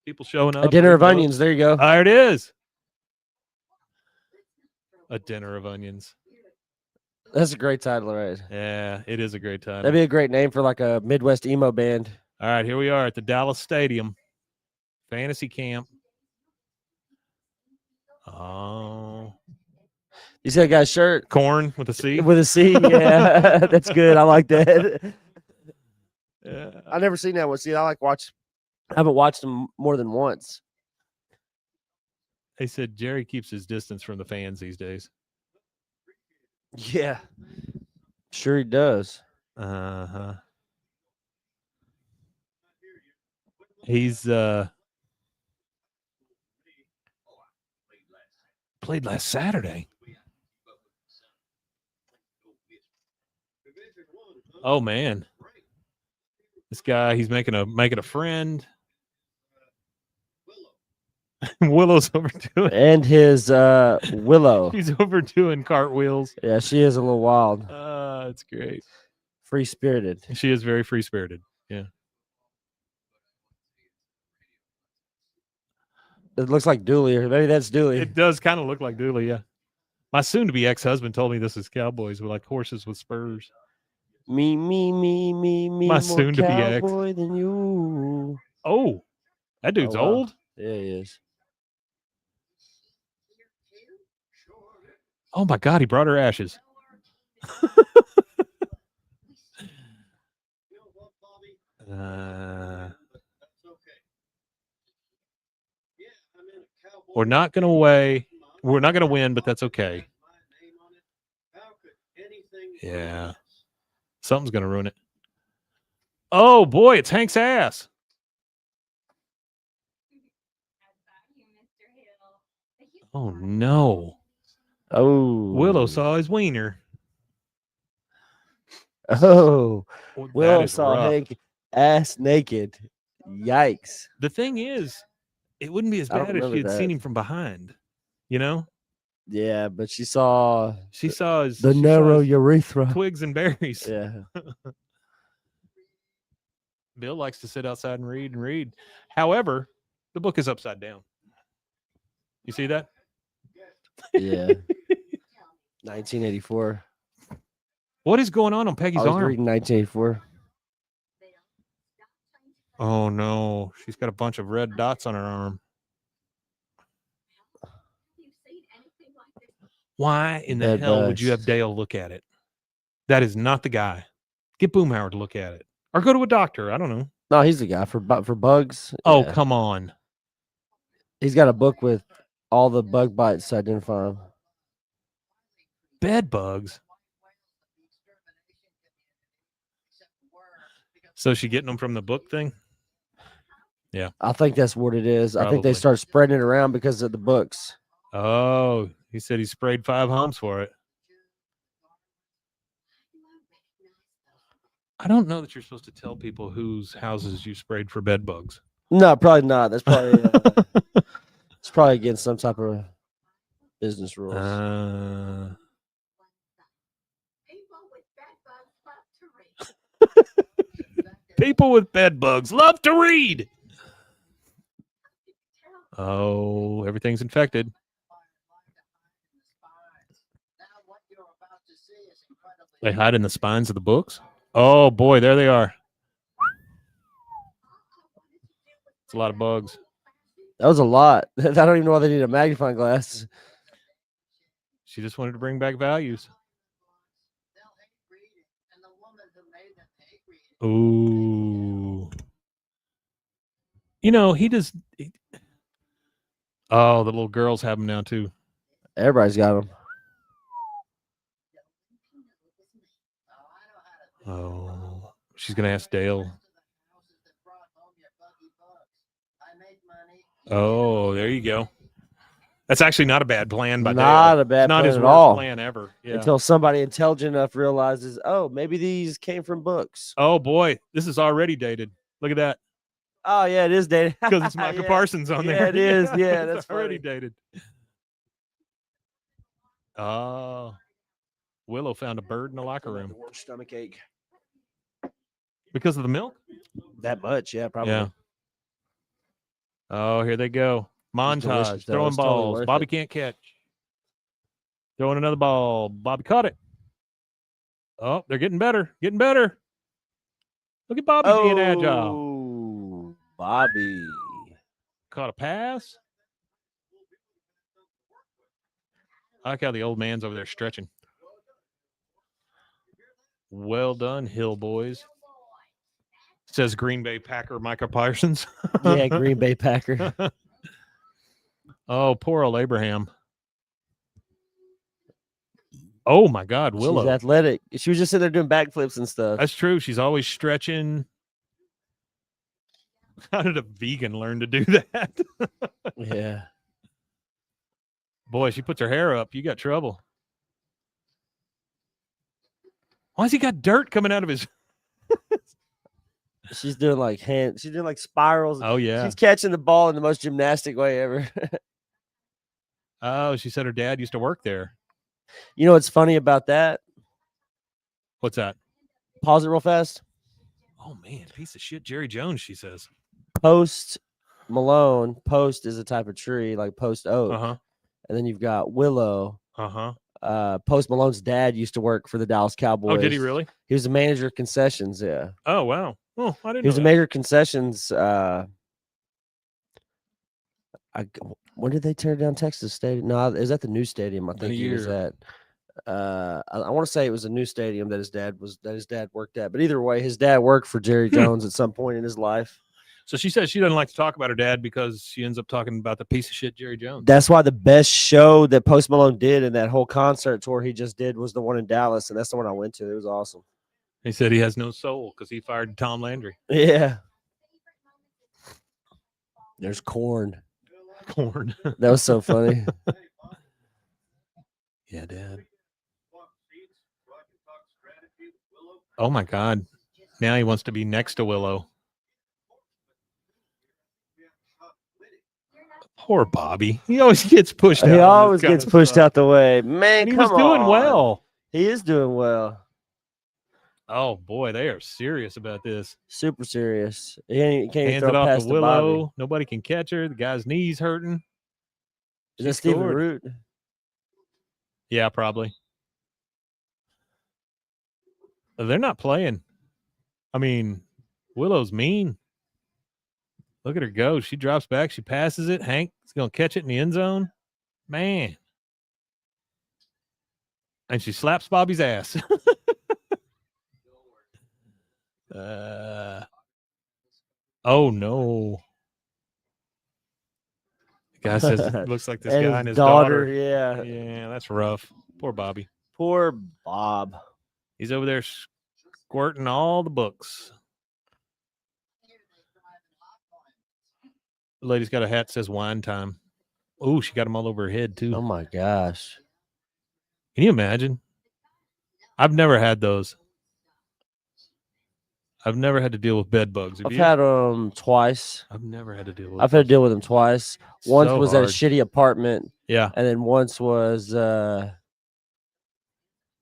[SPEAKER 2] People showing up.
[SPEAKER 1] A dinner of onions. There you go.
[SPEAKER 2] There it is. A dinner of onions.
[SPEAKER 1] That's a great title, right?
[SPEAKER 2] Yeah, it is a great title.
[SPEAKER 1] That'd be a great name for like a Midwest emo band.
[SPEAKER 2] All right, here we are at the Dallas Stadium. Fantasy camp. Oh.
[SPEAKER 1] You see that guy's shirt?
[SPEAKER 2] Corn with a C?
[SPEAKER 1] With a C, yeah. That's good. I like that. Yeah. I've never seen that one. See, I haven't watched them more than once.
[SPEAKER 2] They said Jerry keeps his distance from the fans these days.
[SPEAKER 1] Yeah. Sure he does.
[SPEAKER 2] Uh-huh. He's played last Saturday. Oh man. This guy, he's making a friend. Willow's overdoing.
[SPEAKER 1] And his Willow.
[SPEAKER 2] She's overdoing cartwheels.
[SPEAKER 1] Yeah, she is a little wild.
[SPEAKER 2] It's great.
[SPEAKER 1] Free spirited.
[SPEAKER 2] She is very free spirited. Yeah.
[SPEAKER 1] It looks like Dooley, or maybe that's Dooley.
[SPEAKER 2] It does kind of look like Dooley, yeah. My soon-to-be ex-husband told me this is cowboys with like horses with spurs.
[SPEAKER 1] Me.
[SPEAKER 2] My soon-to-be ex.
[SPEAKER 1] Cowboy than you.
[SPEAKER 2] Oh, that dude's old.
[SPEAKER 1] Yeah, he is.
[SPEAKER 2] Oh my God, he brought her ashes. We're not going to We're not going to win, but that's okay. Yeah. Something's going to ruin it. Oh, boy, it's Hank's ass. Oh, no.
[SPEAKER 1] Oh.
[SPEAKER 2] Willow saw his wiener.
[SPEAKER 1] Oh. Willow saw Hank ass naked. Yikes.
[SPEAKER 2] The thing is, it wouldn't be as bad if she had seen him from behind. You know?
[SPEAKER 1] Yeah, but she saw
[SPEAKER 2] the
[SPEAKER 1] narrow urethra.
[SPEAKER 2] Twigs and berries.
[SPEAKER 1] Yeah.
[SPEAKER 2] Bill likes to sit outside and read. However, the book is upside down. You see that?
[SPEAKER 1] Yeah. 1984.
[SPEAKER 2] What is going on Peggy's
[SPEAKER 1] I was
[SPEAKER 2] arm?
[SPEAKER 1] reading 1984.
[SPEAKER 2] Oh no, she's got a bunch of red dots on her arm. Why in the hell would you have Dale look at it? That is not the guy. Get Boomhauer to look at it, or go to a doctor. I don't know.
[SPEAKER 1] No, he's the guy for bugs.
[SPEAKER 2] Oh,
[SPEAKER 1] Yeah.
[SPEAKER 2] come on.
[SPEAKER 1] He's got a book with all the bug bites to identify them.
[SPEAKER 2] Bed bugs. So she getting them from the book thing? Yeah.
[SPEAKER 1] I think that's what it is.
[SPEAKER 2] Probably.
[SPEAKER 1] I think they start spreading it around because of the books.
[SPEAKER 2] Oh, he said he sprayed 5 homes for it. I don't know that you're supposed to tell people whose houses you sprayed for bed bugs.
[SPEAKER 1] No, probably not. That's probably it's probably against some type of business rules.
[SPEAKER 2] People with bed bugs love to read. Oh, everything's infected. They hide in the spines of the books. Oh boy, there they are. It's a lot of bugs.
[SPEAKER 1] That was a lot. I don't even know why they need a magnifying glass.
[SPEAKER 2] She just wanted to bring back values. Ooh. You know, oh, the little girls have them now too.
[SPEAKER 1] Everybody's got them.
[SPEAKER 2] Oh, she's going to ask Dale. Oh, there you go. That's actually not a bad plan by Dale.
[SPEAKER 1] Not a bad
[SPEAKER 2] plan
[SPEAKER 1] at all.
[SPEAKER 2] Plan ever. Yeah.
[SPEAKER 1] Until somebody intelligent enough realizes, oh, maybe these came from books.
[SPEAKER 2] Oh boy, this is already dated. Look at that.
[SPEAKER 1] Oh yeah, it is dated
[SPEAKER 2] because it's Micah Parsons on there.
[SPEAKER 1] Yeah, it is. Yeah, that's
[SPEAKER 2] already
[SPEAKER 1] funny.
[SPEAKER 2] dated. Oh, Willow found a bird in the locker room.
[SPEAKER 1] Stomach ache.
[SPEAKER 2] Because of the milk?
[SPEAKER 1] That much, yeah, probably.
[SPEAKER 2] Yeah. Oh, here they go. Montage, throwing balls.
[SPEAKER 1] Totally
[SPEAKER 2] Bobby can't catch. Throwing another ball. Bobby caught it. Oh, they're getting better. Getting better. Look at Bobby being agile.
[SPEAKER 1] Bobby.
[SPEAKER 2] Caught a pass. I like how the old man's over there stretching. Well done, Hill boys. Says Green Bay Packer Micah Parsons.
[SPEAKER 1] Yeah, Green Bay Packer.
[SPEAKER 2] Oh, poor old Abraham. Oh, my God, Willow.
[SPEAKER 1] She's athletic. She was just sitting there doing backflips and stuff.
[SPEAKER 2] That's true. She's always stretching. How did a vegan learn to do that?
[SPEAKER 1] Yeah.
[SPEAKER 2] Boy, she puts her hair up. You got trouble. Why's he got dirt coming out of his...
[SPEAKER 1] She's doing like she's doing like spirals.
[SPEAKER 2] Oh, yeah.
[SPEAKER 1] She's catching the ball in the most gymnastic way ever.
[SPEAKER 2] Oh, she said her dad used to work there.
[SPEAKER 1] You know what's funny about that?
[SPEAKER 2] What's that?
[SPEAKER 1] Pause it real fast.
[SPEAKER 2] Oh, man, piece of shit. Jerry Jones, she says.
[SPEAKER 1] Post Malone. Post is a type of tree, like post oak.
[SPEAKER 2] Uh-huh.
[SPEAKER 1] And then you've got willow.
[SPEAKER 2] Uh-huh.
[SPEAKER 1] Post Malone's dad used to work for the Dallas Cowboys.
[SPEAKER 2] Oh, did he really?
[SPEAKER 1] He was a manager of concessions, yeah.
[SPEAKER 2] Oh, wow. Oh, I didn't know.
[SPEAKER 1] He was a manager of concessions. When did they tear down Texas Stadium? No, it was at the new stadium. I think he was at. I want to say it was a new stadium that his dad worked at. But either way, his dad worked for Jerry Jones at some point in his life.
[SPEAKER 2] So she says she doesn't like to talk about her dad because she ends up talking about the piece of shit Jerry Jones.
[SPEAKER 1] That's why the best show that Post Malone did in that whole concert tour he just did was the one in Dallas, and that's the one I went to. It was awesome.
[SPEAKER 2] He said he has no soul because he fired Tom Landry.
[SPEAKER 1] Yeah. There's corn.
[SPEAKER 2] Corn.
[SPEAKER 1] That was so funny.
[SPEAKER 2] Yeah, Dad. Oh, my God. Now he wants to be next to Willow. Poor Bobby. He always gets pushed out.
[SPEAKER 1] He always gets pushed out the way. Man,
[SPEAKER 2] and he was doing well.
[SPEAKER 1] He is doing well.
[SPEAKER 2] Oh boy, they are serious about this.
[SPEAKER 1] Super serious. He can't even
[SPEAKER 2] Hands
[SPEAKER 1] throw
[SPEAKER 2] it off
[SPEAKER 1] past
[SPEAKER 2] to
[SPEAKER 1] the Bobby.
[SPEAKER 2] Willow. Nobody can catch her. The guy's knees hurting.
[SPEAKER 1] Is that Stephen Root?
[SPEAKER 2] Yeah, probably. They're not playing. I mean, Willow's mean. Look at her go. She drops back. She passes it. Hank's going to catch it in the end zone. Man. And she slaps Bobby's ass. Oh, no. The guy says it looks like this
[SPEAKER 1] and
[SPEAKER 2] guy and his
[SPEAKER 1] daughter.
[SPEAKER 2] daughter.
[SPEAKER 1] Yeah.
[SPEAKER 2] Yeah, that's rough. Poor Bobby.
[SPEAKER 1] Poor Bob.
[SPEAKER 2] He's over there squirting all the books. The lady's got a hat that says wine time. Oh, she got them all over her head, too.
[SPEAKER 1] Oh, my gosh.
[SPEAKER 2] Can you imagine? I've never had those. I've never had to deal with bed bugs.
[SPEAKER 1] I've had them twice.
[SPEAKER 2] I've never had to deal with
[SPEAKER 1] I've had to deal with them twice. Once
[SPEAKER 2] So
[SPEAKER 1] was
[SPEAKER 2] hard.
[SPEAKER 1] at a shitty apartment.
[SPEAKER 2] Yeah.
[SPEAKER 1] And then once was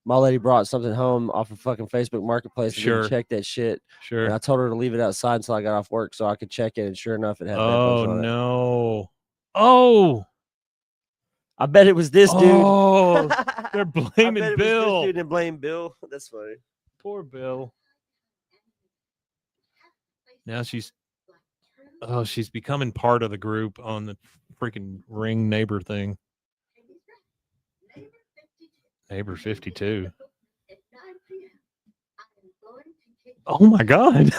[SPEAKER 1] my lady brought something home off of fucking Facebook Marketplace and didn't check that shit.
[SPEAKER 2] Sure.
[SPEAKER 1] And I told her to leave it outside until I got off work so I could check it. And sure enough, it had bed bugs on it.
[SPEAKER 2] No. Oh.
[SPEAKER 1] I bet it was this dude.
[SPEAKER 2] Oh, they're
[SPEAKER 1] I
[SPEAKER 2] blaming
[SPEAKER 1] bet it was
[SPEAKER 2] Bill.
[SPEAKER 1] this dude and blame Bill. That's funny.
[SPEAKER 2] Poor Bill. Now she's becoming part of the group on the freaking Ring neighbor thing. Neighbor 52. Oh my God.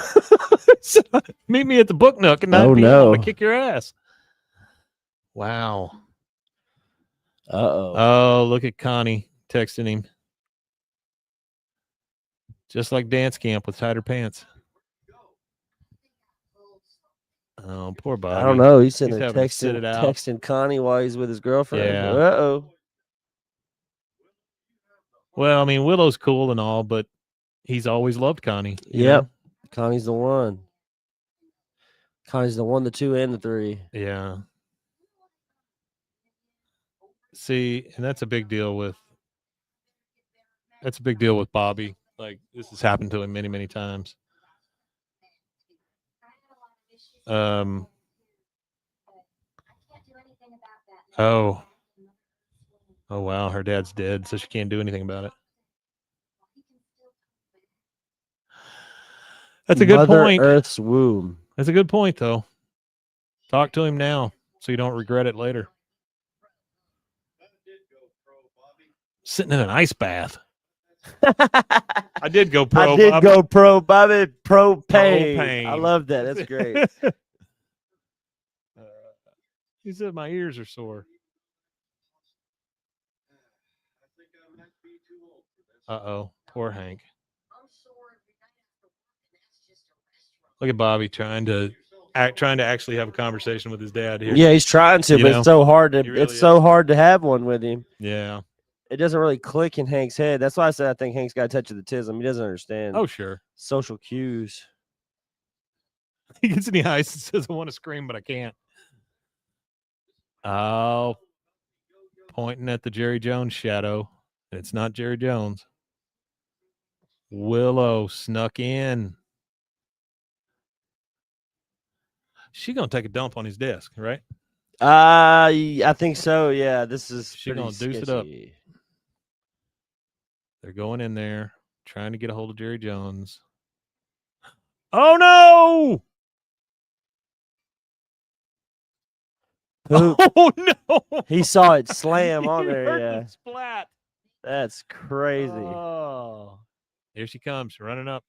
[SPEAKER 2] Meet me at the Book Nook at 9 p.m. I'm gonna kick your ass. Wow.
[SPEAKER 1] Uh-oh.
[SPEAKER 2] Oh, look at Connie texting him. Just like dance camp with tighter pants. Oh, poor Bobby.
[SPEAKER 1] I don't know. He's sitting there
[SPEAKER 2] having to sit it out.
[SPEAKER 1] texting Connie while he's with his girlfriend.
[SPEAKER 2] Yeah.
[SPEAKER 1] Uh-oh.
[SPEAKER 2] Well, I mean, Willow's cool and all, but he's always loved Connie.
[SPEAKER 1] Yep. Know? Connie's the one. Connie's the 1, the 2, and the 3.
[SPEAKER 2] Yeah. See, and that's a big deal with Bobby. Like, this has happened to him many, many times. Oh wow, her dad's dead, so she can't do anything about it. That's a good point.
[SPEAKER 1] Earth's womb.
[SPEAKER 2] That's a good point, though. Talk to him now so you don't regret it later. Sitting in an ice bath. I did go pro.
[SPEAKER 1] Go pro, Bobby. Propane. I love that. That's great.
[SPEAKER 2] He said my ears are sore. Uh-oh. Poor Hank. Look at Bobby trying to actually have a conversation with his dad here.
[SPEAKER 1] Yeah, he's trying to, but it's so hard to so hard to have one with him.
[SPEAKER 2] Yeah.
[SPEAKER 1] It doesn't really click in Hank's head. That's why I said I think Hank's got a touch of the tism. He doesn't understand.
[SPEAKER 2] Oh, sure.
[SPEAKER 1] Social cues.
[SPEAKER 2] He gets in the ice and says, I want to scream, but I can't. Oh, pointing at the Jerry Jones shadow. It's not Jerry Jones. Willow snuck in. She gonna take a dump on his desk, right?
[SPEAKER 1] I think so. Yeah, this is
[SPEAKER 2] she gonna deuce it up. They're going in there, trying to get a hold of Jerry Jones. Oh no!
[SPEAKER 1] Poop.
[SPEAKER 2] Oh no!
[SPEAKER 1] He saw it slam on there.
[SPEAKER 2] Yeah, splat.
[SPEAKER 1] That's crazy.
[SPEAKER 2] Oh, here she comes, running up.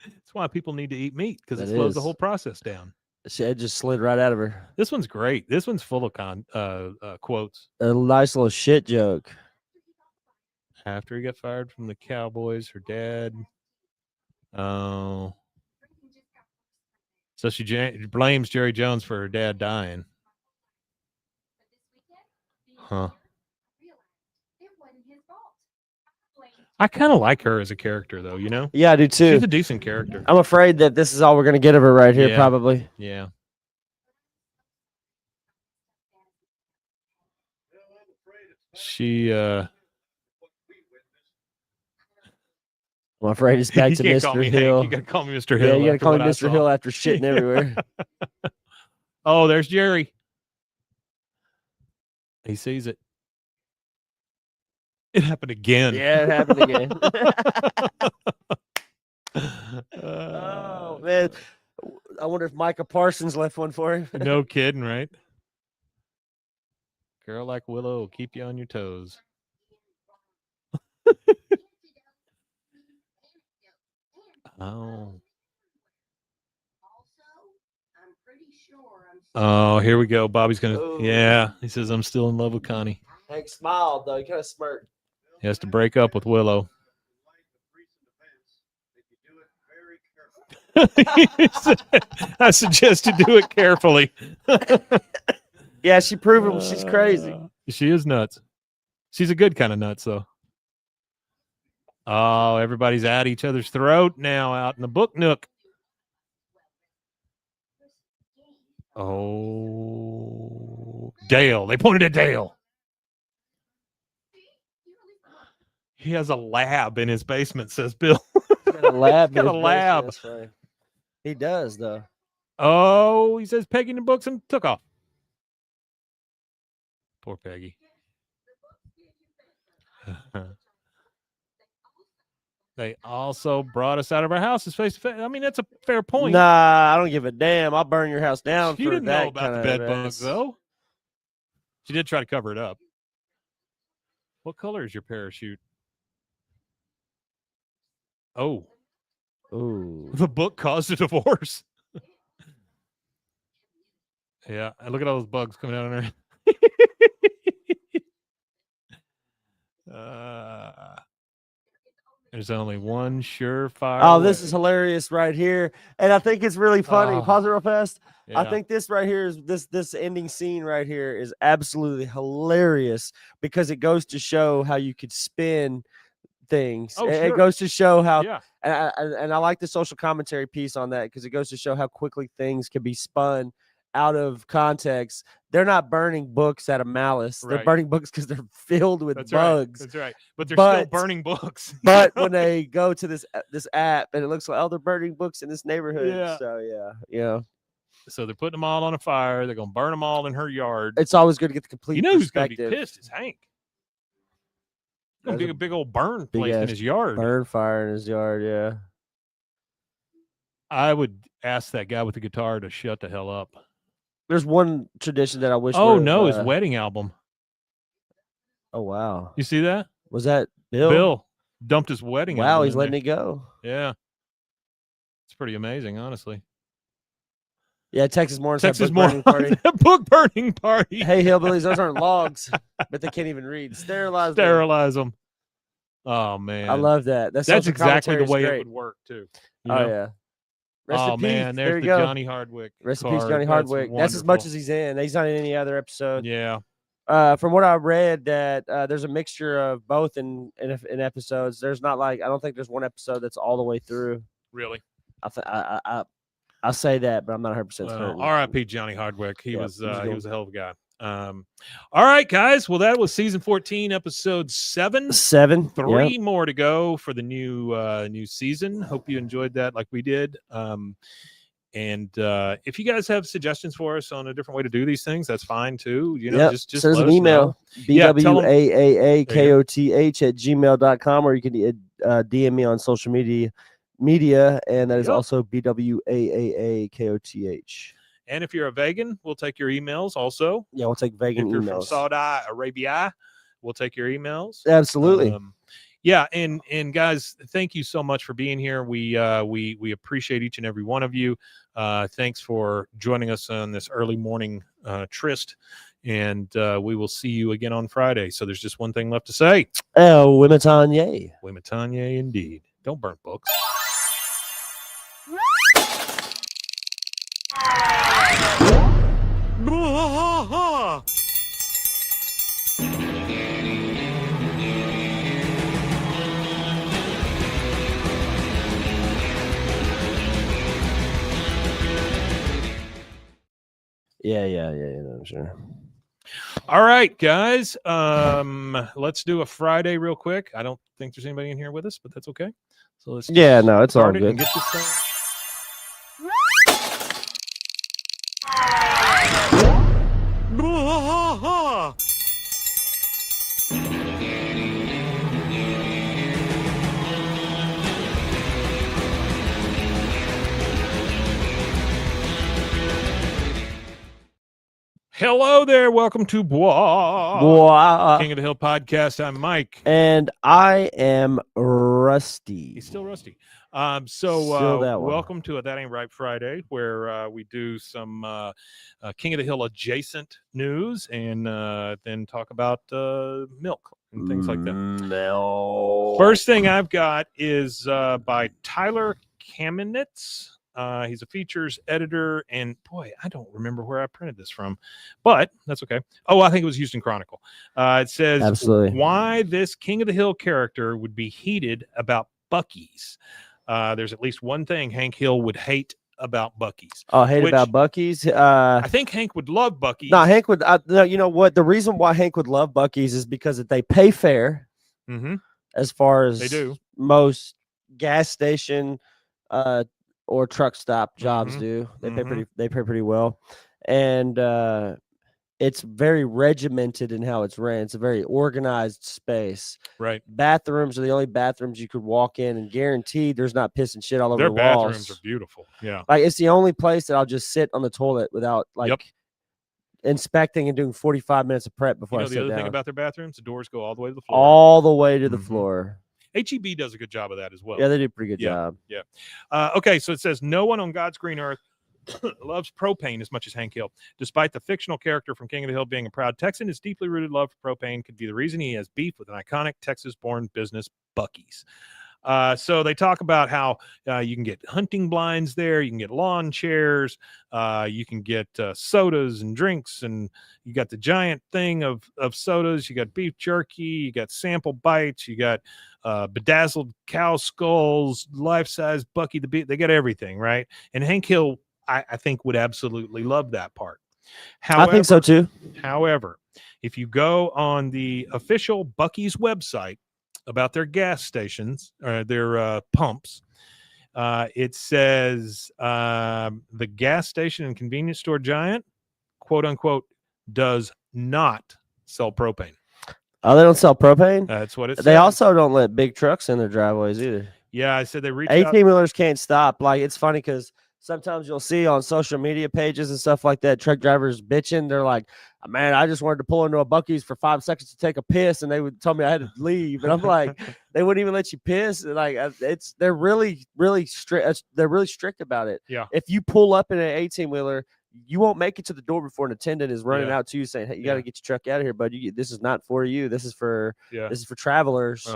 [SPEAKER 2] That's why people need to eat meat, because it slows the whole process down.
[SPEAKER 1] It just slid right out of her.
[SPEAKER 2] This one's great. This one's full of quotes.
[SPEAKER 1] A nice little shit joke.
[SPEAKER 2] After he got fired from the Cowboys, her dad. Oh. So she blames Jerry Jones for her dad dying. Huh. I kind of like her as a character, though, you know?
[SPEAKER 1] Yeah, I do too.
[SPEAKER 2] She's a decent character.
[SPEAKER 1] I'm afraid that this is all we're going to get of her right here, probably.
[SPEAKER 2] Yeah. She
[SPEAKER 1] I'm afraid it's back to
[SPEAKER 2] you can't call
[SPEAKER 1] Mr.
[SPEAKER 2] me
[SPEAKER 1] Hill.
[SPEAKER 2] Hank. You gotta call me Mr. Hill.
[SPEAKER 1] Yeah, you gotta
[SPEAKER 2] after
[SPEAKER 1] call me
[SPEAKER 2] what I
[SPEAKER 1] Mr.
[SPEAKER 2] saw.
[SPEAKER 1] Hill after shitting everywhere.
[SPEAKER 2] Oh, there's Jerry. He sees it. It happened again.
[SPEAKER 1] Yeah, it happened again. Oh man, I wonder if Micah Parsons left one for him.
[SPEAKER 2] No kidding, right? Girl like Willow will keep you on your toes. Oh. Oh, here we go. Bobby's gonna.
[SPEAKER 1] Ooh.
[SPEAKER 2] Yeah, he says I'm still in love with Connie.
[SPEAKER 1] Hank smiled though. He kind of smirked.
[SPEAKER 2] He has to break up with Willow. I suggest you do it carefully.
[SPEAKER 1] Yeah, she proved she's crazy.
[SPEAKER 2] She is nuts. She's a good kind of nuts, though. Oh, everybody's at each other's throat now out in the book nook. Oh, Dale. They pointed at Dale. He has a lab in his basement, says Bill.
[SPEAKER 1] He's got a lab.
[SPEAKER 2] He's got a lab.
[SPEAKER 1] That's right. He does, though.
[SPEAKER 2] Oh, he says pegging the books and took off. Poor Peggy. They also brought us out of our houses face to face. I mean, that's a fair point.
[SPEAKER 1] Nah, I don't give a damn. I'll burn your house down.
[SPEAKER 2] She
[SPEAKER 1] for
[SPEAKER 2] didn't
[SPEAKER 1] that
[SPEAKER 2] know about the
[SPEAKER 1] kind
[SPEAKER 2] bed
[SPEAKER 1] of
[SPEAKER 2] bugs,
[SPEAKER 1] mess.
[SPEAKER 2] though. She did try to cover it up. What color is your parachute? Oh.
[SPEAKER 1] Ooh.
[SPEAKER 2] The book caused a divorce. Yeah, and look at all those bugs coming out of there. There's only one surefire.
[SPEAKER 1] Oh, this is hilarious right here. And I think it's really funny.
[SPEAKER 2] Oh.
[SPEAKER 1] Pause it real fast.
[SPEAKER 2] Yeah.
[SPEAKER 1] I think this right here is this ending scene right here is absolutely hilarious because it goes to show how you could spin things.
[SPEAKER 2] Oh,
[SPEAKER 1] It
[SPEAKER 2] sure.
[SPEAKER 1] goes to show how
[SPEAKER 2] Yeah.
[SPEAKER 1] and I like the social commentary piece on that because it goes to show how quickly things can be spun out of context. They're not burning books out of malice. They're
[SPEAKER 2] Right.
[SPEAKER 1] burning books because they're filled with
[SPEAKER 2] That's
[SPEAKER 1] bugs.
[SPEAKER 2] right. That's right. But they're still
[SPEAKER 1] But-
[SPEAKER 2] burning books.
[SPEAKER 1] But when they go to this app and it looks like, oh, they're burning books in this neighborhood.
[SPEAKER 2] Yeah.
[SPEAKER 1] So yeah.
[SPEAKER 2] So they're putting them all on a fire. They're going to burn them all in her yard.
[SPEAKER 1] It's always good to get the complete
[SPEAKER 2] You know who's going to
[SPEAKER 1] perspective.
[SPEAKER 2] be pissed is Hank. Going to
[SPEAKER 1] There's
[SPEAKER 2] be a big old burn
[SPEAKER 1] big
[SPEAKER 2] place in
[SPEAKER 1] ass
[SPEAKER 2] his yard.
[SPEAKER 1] Burn fire in his yard, yeah.
[SPEAKER 2] I would ask that guy with the guitar to shut the hell up.
[SPEAKER 1] There's one tradition that I wish.
[SPEAKER 2] Oh,
[SPEAKER 1] would've,
[SPEAKER 2] no, his wedding album.
[SPEAKER 1] Oh wow.
[SPEAKER 2] You see that?
[SPEAKER 1] Was that Bill?
[SPEAKER 2] Bill dumped his wedding album.
[SPEAKER 1] Wow, he's
[SPEAKER 2] in
[SPEAKER 1] letting
[SPEAKER 2] there.
[SPEAKER 1] it go.
[SPEAKER 2] Yeah. It's pretty amazing, honestly.
[SPEAKER 1] Yeah, Texas Mornings.
[SPEAKER 2] Texas
[SPEAKER 1] book burning
[SPEAKER 2] Morning
[SPEAKER 1] party.
[SPEAKER 2] book burning party.
[SPEAKER 1] Hey, hillbillies, those aren't logs, but they can't even read. Sterilize them.
[SPEAKER 2] Sterilize them. Oh, man.
[SPEAKER 1] I love that. That's
[SPEAKER 2] That's
[SPEAKER 1] social
[SPEAKER 2] exactly the
[SPEAKER 1] commentary is
[SPEAKER 2] way
[SPEAKER 1] great.
[SPEAKER 2] it would work, too. You
[SPEAKER 1] Oh
[SPEAKER 2] know?
[SPEAKER 1] yeah. Rest
[SPEAKER 2] Oh,
[SPEAKER 1] in peace.
[SPEAKER 2] man,
[SPEAKER 1] There
[SPEAKER 2] there's
[SPEAKER 1] you
[SPEAKER 2] the
[SPEAKER 1] go.
[SPEAKER 2] Johnny Hardwick.
[SPEAKER 1] Rest in peace,
[SPEAKER 2] card.
[SPEAKER 1] Johnny Hardwick. That's as much
[SPEAKER 2] wonderful.
[SPEAKER 1] as he's in. He's not in any other episode.
[SPEAKER 2] Yeah.
[SPEAKER 1] From what I read, that there's a mixture of both in episodes. There's not like I don't think there's one episode that's all the way through.
[SPEAKER 2] Really?
[SPEAKER 1] I say that, but I'm not 100 percent
[SPEAKER 2] Well,
[SPEAKER 1] certain.
[SPEAKER 2] R.I.P. Johnny Hardwick. He
[SPEAKER 1] Yeah,
[SPEAKER 2] was
[SPEAKER 1] he was
[SPEAKER 2] he
[SPEAKER 1] good.
[SPEAKER 2] was a hell of a guy. All right, guys. Well, that was season 14, episode 7.
[SPEAKER 1] 7.
[SPEAKER 2] 3
[SPEAKER 1] Yep.
[SPEAKER 2] more to go for the new season. Hope you enjoyed that like we did. And if you guys have suggestions for us on a different way to do these things, that's fine too. You know,
[SPEAKER 1] Yep.
[SPEAKER 2] just
[SPEAKER 1] send us
[SPEAKER 2] let
[SPEAKER 1] an
[SPEAKER 2] us
[SPEAKER 1] email.
[SPEAKER 2] know. Yeah, tell 'em-
[SPEAKER 1] BWAAAKOTH@gmail.com, or you can DM me on social media, and that is
[SPEAKER 2] Yep.
[SPEAKER 1] also BWAAAKOTH.
[SPEAKER 2] And if you're a vegan, we'll take your emails also.
[SPEAKER 1] Yeah, we'll take vegan
[SPEAKER 2] If you're from
[SPEAKER 1] emails.
[SPEAKER 2] Saudi Arabia, we'll take your emails.
[SPEAKER 1] Absolutely.
[SPEAKER 2] Yeah, and guys, thank you so much for being here. We appreciate each and every one of you. Thanks for joining us on this early morning tryst, and we will see you again on Friday. So there's just one thing left to say.
[SPEAKER 1] Oh, Wimitanye.
[SPEAKER 2] Wimitanye indeed. Don't burn books.
[SPEAKER 1] Yeah, I'm sure.
[SPEAKER 2] All right, guys. Let's do a Friday real quick. I don't think there's anybody in here with us, but that's okay. So let's
[SPEAKER 1] Yeah, no, it's all
[SPEAKER 2] start it
[SPEAKER 1] good.
[SPEAKER 2] and get this thing. Hello there. Welcome to Bwaaa, King of the Hill podcast. I'm Mike.
[SPEAKER 1] And I am Rusty.
[SPEAKER 2] He's still Rusty.
[SPEAKER 1] Still that one.
[SPEAKER 2] Welcome to a That Ain't Right Friday, where we do some King of the Hill adjacent news and then talk about milk and things like that.
[SPEAKER 1] Milk.
[SPEAKER 2] First thing I've got is by Tyler Kamenetz. He's a features editor, and boy, I don't remember where I printed this from, but that's okay. Oh, I think it was Houston Chronicle. It says,
[SPEAKER 1] Absolutely.
[SPEAKER 2] why this King of the Hill character would be heated about Buc-ee's. There's at least one thing Hank Hill would hate about Buc-ee's.
[SPEAKER 1] Oh, hate about Buc-ee's?
[SPEAKER 2] I think Hank would love Buc-ee's.
[SPEAKER 1] No, Hank would. No, you know what? The reason why Hank would love Buc-ee's is because they pay fair.
[SPEAKER 2] Mm-hmm.
[SPEAKER 1] As far as
[SPEAKER 2] they do,
[SPEAKER 1] most gas station or truck stop jobs do. They pay pretty well, and it's very regimented in how it's ran. It's a very organized space.
[SPEAKER 2] Right.
[SPEAKER 1] Bathrooms are the only bathrooms you could walk in and guaranteed there's not piss and shit all over
[SPEAKER 2] their
[SPEAKER 1] the walls.
[SPEAKER 2] bathrooms are beautiful. Yeah.
[SPEAKER 1] Like it's the only place that I'll just sit on the toilet without inspecting and doing 45 minutes of prep before I sit down.
[SPEAKER 2] The other thing about their bathrooms, the doors go all the way to the floor.
[SPEAKER 1] All the way to the floor.
[SPEAKER 2] HEB does a good job of that as well.
[SPEAKER 1] Yeah, they do a pretty good job.
[SPEAKER 2] Yeah. Okay, so it says, no one on God's green earth loves propane as much as Hank Hill. Despite the fictional character from King of the Hill being a proud Texan, his deeply rooted love for propane could be the reason he has beef with an iconic Texas-born business, Buc-ee's. So they talk about how you can get hunting blinds there, you can get lawn chairs, you can get sodas and drinks, and you got the giant thing of sodas, you got beef jerky, you got sample bites, you got bedazzled cow skulls, life-size Buc-ee the Beef. They got everything, right? And Hank Hill, I think, would absolutely love that part. However,
[SPEAKER 1] I think so too.
[SPEAKER 2] However, if you go on the official Buc-ee's website about their gas stations or their pumps, it says the gas station and convenience store giant, quote unquote, does not sell propane.
[SPEAKER 1] Oh, they don't sell propane?
[SPEAKER 2] That's what it says.
[SPEAKER 1] They also don't let big trucks in their driveways either.
[SPEAKER 2] Yeah, I said they reach
[SPEAKER 1] 18-wheelers can't stop. Like, it's funny because sometimes you'll see on social media pages and stuff like that, truck drivers bitching. They're like, man, I just wanted to pull into a Buc-ee's for 5 seconds to take a piss, and they would tell me I had to leave. And I'm like, they wouldn't even let you piss. Like, they're really, really strict. They're really strict about it.
[SPEAKER 2] Yeah.
[SPEAKER 1] If you pull up in an 18-wheeler, you won't make it to the door before an attendant is running out to you saying, hey, you got to get your truck out of here, bud. This is not for you. This is for travelers.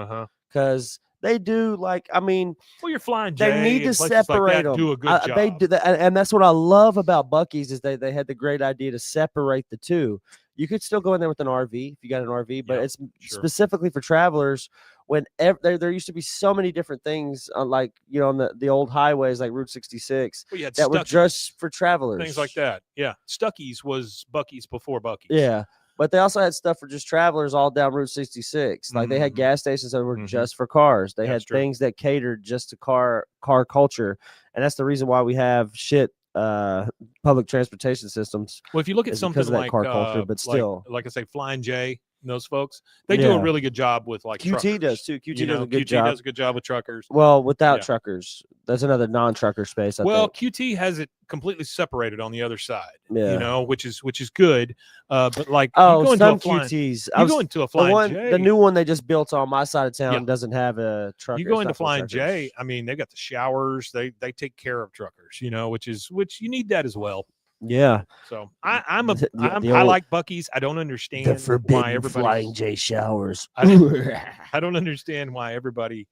[SPEAKER 1] Because they do, like, I mean,
[SPEAKER 2] well, you're flying J,
[SPEAKER 1] they need to separate them.
[SPEAKER 2] Do a good job.
[SPEAKER 1] They do that, and that's what I love about Buc-ee's is they had the great idea to separate the two. You could still go in there with an RV if you got an RV, but it's specifically for travelers. When there used to be so many different things on, like, you know, on the old highways like Route 66 that were just for travelers,
[SPEAKER 2] things like that. Yeah, Stuckey's was Buc-ee's before Buc-ee's.
[SPEAKER 1] Yeah. But they also had stuff for just travelers all down Route 66. Like they had gas stations that were just for cars. They had things that catered just to car culture. And that's the reason why we have public transportation systems.
[SPEAKER 2] Well, if you look at something
[SPEAKER 1] because of that
[SPEAKER 2] like
[SPEAKER 1] car culture, but still,
[SPEAKER 2] like I say, Flying J, those folks, they do a really good job with, like,
[SPEAKER 1] QT
[SPEAKER 2] truckers.
[SPEAKER 1] does too. QT does a good job.
[SPEAKER 2] QT does a good job with truckers.
[SPEAKER 1] Well, without truckers, that's another non-trucker space. I think.
[SPEAKER 2] QT has it completely separated on the other side.
[SPEAKER 1] Yeah.
[SPEAKER 2] You know, which is good. But like,
[SPEAKER 1] some
[SPEAKER 2] QTs. You go into a Flying J.
[SPEAKER 1] The new one they just built on my side of town doesn't have a trucker.
[SPEAKER 2] You go into Flying J. I mean, they got the showers. They take care of truckers. You know, which you need that as well.
[SPEAKER 1] Yeah.
[SPEAKER 2] So I like Buc-ee's. I don't understand
[SPEAKER 1] the forbidden
[SPEAKER 2] why everybody
[SPEAKER 1] Flying J showers.
[SPEAKER 2] I don't understand why everybody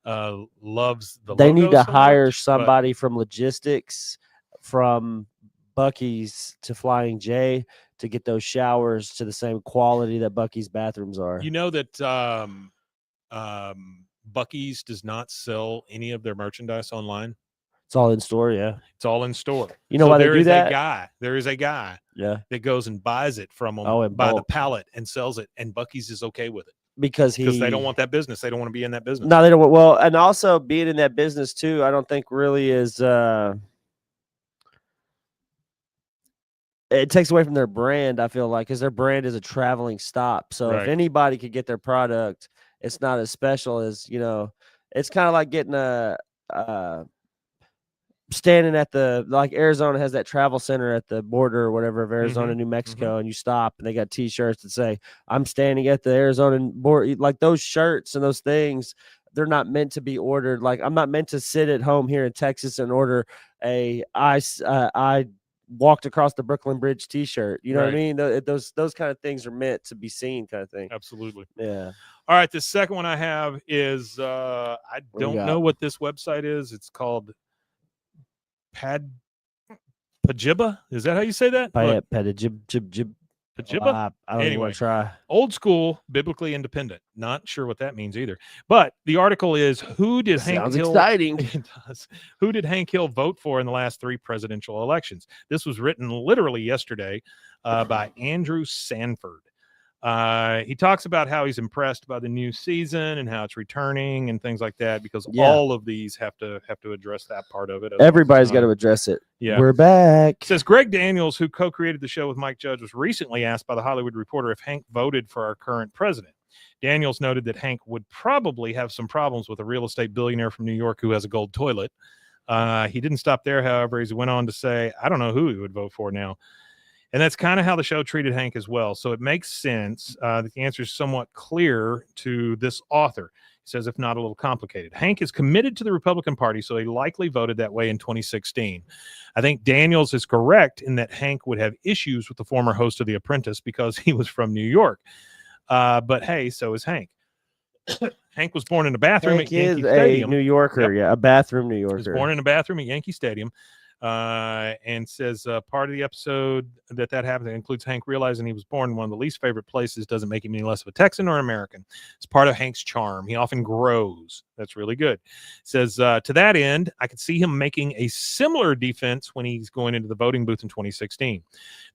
[SPEAKER 2] loves the.
[SPEAKER 1] They need to
[SPEAKER 2] so
[SPEAKER 1] hire
[SPEAKER 2] much,
[SPEAKER 1] somebody from logistics, from Buc-ee's to Flying J, to get those showers to the same quality that Buc-ee's bathrooms are.
[SPEAKER 2] You know that Buc-ee's does not sell any of their merchandise online.
[SPEAKER 1] It's all in store. Yeah.
[SPEAKER 2] It's all in store.
[SPEAKER 1] You know why they do that?
[SPEAKER 2] There is a guy
[SPEAKER 1] Yeah.
[SPEAKER 2] that goes and buys it from them
[SPEAKER 1] Oh, in
[SPEAKER 2] by the
[SPEAKER 1] bulk.
[SPEAKER 2] pallet and sells it, and Buc-ee's is okay with it
[SPEAKER 1] because
[SPEAKER 2] they don't want that business. They don't want to be in that business.
[SPEAKER 1] No, they don't. Well, and also being in that business too, I don't think really is. It takes away from their brand. I feel like because their brand is a traveling stop. So if anybody could get their product, it's not as special as It's kind of like getting standing at the Arizona has that travel center at the border or whatever of Arizona, New Mexico, and you stop and they got T-shirts that say "I'm standing at the Arizona border." Like those shirts and those things, they're not meant to be ordered. Like I'm not meant to sit at home here in Texas and order I walked across the Brooklyn Bridge T-shirt. You know what I mean? Those kind of things are meant to be seen, kind of thing.
[SPEAKER 2] Absolutely.
[SPEAKER 1] Yeah.
[SPEAKER 2] All right. The second one I have is I don't know what this website is. It's called Pajiba. Is that how you say that?
[SPEAKER 1] Pajiba.
[SPEAKER 2] Pajiba?
[SPEAKER 1] I don't even want to try.
[SPEAKER 2] Old school, biblically independent. Not sure what that means either. But the article is who did Hank Hill
[SPEAKER 1] exciting.
[SPEAKER 2] It does. Who did Hank Hill vote for in the last 3 presidential elections? This was written literally yesterday by Andrew Sanford. He talks about how he's impressed by the new season and how it's returning and things like that, because all of these have to address that part of it.
[SPEAKER 1] Everybody's got to address it.
[SPEAKER 2] Yeah.
[SPEAKER 1] We're back.
[SPEAKER 2] It says Greg Daniels, who co-created the show with Mike Judge, was recently asked by the Hollywood Reporter if Hank voted for our current president. Daniels noted that Hank would probably have some problems with a real estate billionaire from New York who has a gold toilet. He didn't stop there, however. He went on to say, I don't know who he would vote for now. And that's kind of how the show treated Hank as well. So it makes sense that the answer is somewhat clear to this author. He says, if not a little complicated. Hank is committed to the Republican Party, so he likely voted that way in 2016. I think Daniels is correct in that Hank would have issues with the former host of The Apprentice because he was from New York. But hey, so is Hank. Hank was born in a bathroom
[SPEAKER 1] Hank
[SPEAKER 2] at Yankee
[SPEAKER 1] is
[SPEAKER 2] Stadium.
[SPEAKER 1] A New Yorker, a bathroom New Yorker.
[SPEAKER 2] He was born in a bathroom at Yankee Stadium. And says part of the episode that happened includes Hank realizing he was born in one of the least favorite places doesn't make him any less of a Texan or American. It's part of Hank's charm. He often grows. That's really good. Says to that end, I could see him making a similar defense when he's going into the voting booth in 2016.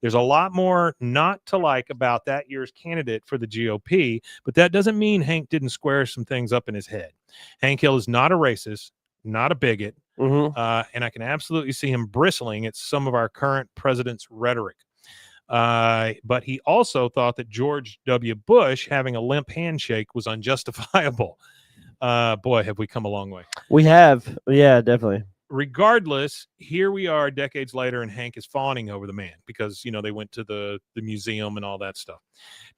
[SPEAKER 2] There's a lot more not to like about that year's candidate for the GOP, but that doesn't mean Hank didn't square some things up in his head. Hank Hill is not a racist, not a bigot. And I can absolutely see him bristling at some of our current president's rhetoric. But he also thought that George W. Bush having a limp handshake was unjustifiable. Boy, have we come a long way.
[SPEAKER 1] We have. Yeah, definitely.
[SPEAKER 2] Regardless, here we are decades later, and Hank is fawning over the man because, they went to the museum and all that stuff.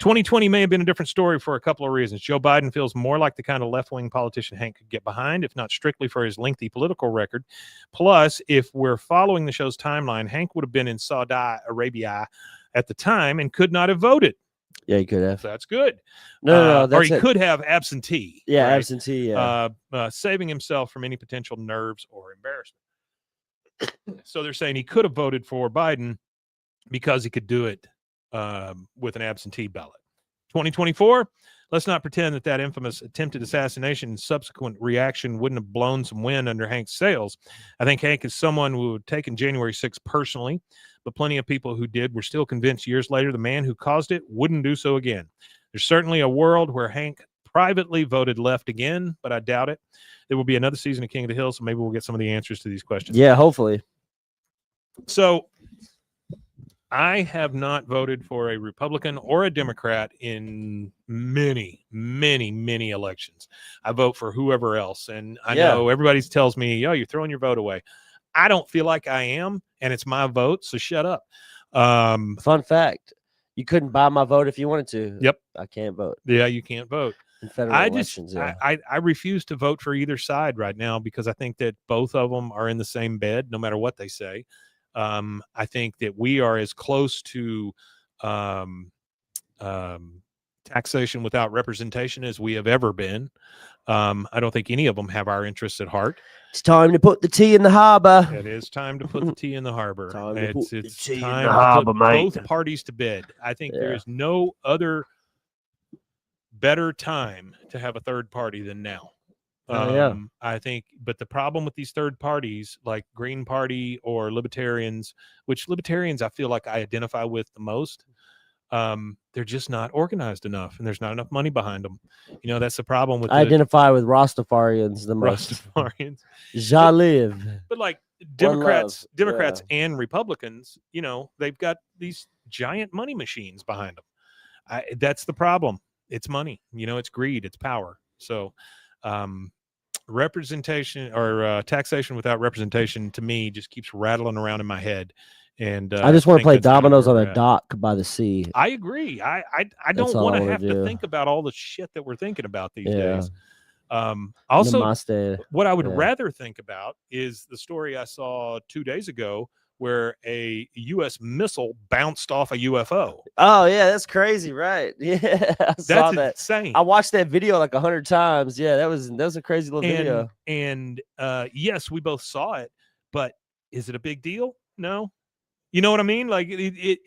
[SPEAKER 2] 2020 may have been a different story for a couple of reasons. Joe Biden feels more like the kind of left-wing politician Hank could get behind, if not strictly for his lengthy political record. Plus, if we're following the show's timeline, Hank would have been in Saudi Arabia at the time and could not have voted.
[SPEAKER 1] Yeah, he could have.
[SPEAKER 2] So that's good.
[SPEAKER 1] No,
[SPEAKER 2] or he could have absentee.
[SPEAKER 1] Yeah,
[SPEAKER 2] right?
[SPEAKER 1] absentee. Yeah,
[SPEAKER 2] saving himself from any potential nerves or embarrassment. So they're saying he could have voted for Biden because he could do it with an absentee ballot. 2024. Let's not pretend that infamous attempted assassination and subsequent reaction wouldn't have blown some wind under Hank's sails. I think Hank is someone who would have taken January 6th personally, but plenty of people who did were still convinced years later the man who caused it wouldn't do so again. There's certainly a world where Hank privately voted left again, but I doubt it. There will be another season of King of the Hill, so maybe we'll get some of the answers to these questions.
[SPEAKER 1] Yeah, hopefully.
[SPEAKER 2] So I have not voted for a Republican or a Democrat in many, many, many elections. I vote for whoever else. And I know everybody tells me, oh, you're throwing your vote away. I don't feel like I am, and it's my vote, so shut up.
[SPEAKER 1] Fun fact. You couldn't buy my vote if you wanted to.
[SPEAKER 2] Yep.
[SPEAKER 1] I can't vote.
[SPEAKER 2] Yeah, you can't vote.
[SPEAKER 1] In federal elections,
[SPEAKER 2] I refuse to vote for either side right now because I think that both of them are in the same bed, no matter what they say. I think that we are as close to taxation without representation as we have ever been. I don't think any of them have our interests at heart.
[SPEAKER 1] It's time to put the tea in the harbor.
[SPEAKER 2] It is time to put the tea in the harbor. It's
[SPEAKER 1] tea
[SPEAKER 2] time
[SPEAKER 1] in the
[SPEAKER 2] to
[SPEAKER 1] harbor,
[SPEAKER 2] put
[SPEAKER 1] mate.
[SPEAKER 2] both parties to bed. I think there is no other better time to have a third party than now. I think, but the problem with these third parties like Green Party or Libertarians, which Libertarians I feel like I identify with the most, they're just not organized enough, and there's not enough money behind them. You know, that's the problem with
[SPEAKER 1] I identify with Rastafarians the most.
[SPEAKER 2] Rastafarians.
[SPEAKER 1] Ja live.
[SPEAKER 2] But like
[SPEAKER 1] One
[SPEAKER 2] Democrats
[SPEAKER 1] love.
[SPEAKER 2] and Republicans, you know, they've got these giant money machines behind them. That's the problem. It's money, you know, it's greed, it's power. So representation or taxation without representation to me just keeps rattling around in my head. And
[SPEAKER 1] I just want to play
[SPEAKER 2] that's kind of
[SPEAKER 1] dominoes
[SPEAKER 2] where
[SPEAKER 1] on
[SPEAKER 2] we're
[SPEAKER 1] a
[SPEAKER 2] at.
[SPEAKER 1] dock by the sea.
[SPEAKER 2] I agree. I don't
[SPEAKER 1] all
[SPEAKER 2] want
[SPEAKER 1] I
[SPEAKER 2] to
[SPEAKER 1] wanna
[SPEAKER 2] have to
[SPEAKER 1] do.
[SPEAKER 2] think about all the shit that we're thinking about these
[SPEAKER 1] Yeah.
[SPEAKER 2] days. Also,
[SPEAKER 1] Namaste.
[SPEAKER 2] what I would
[SPEAKER 1] Yeah.
[SPEAKER 2] rather think about is the story I saw 2 days ago where a U.S. missile bounced off a UFO.
[SPEAKER 1] Oh yeah, that's crazy, right? Yeah, I saw that.
[SPEAKER 2] Insane.
[SPEAKER 1] I watched that video like 100 times. Yeah, that was a crazy little video.
[SPEAKER 2] And yes, we both saw it, but is it a big deal? No. You know what I mean? Like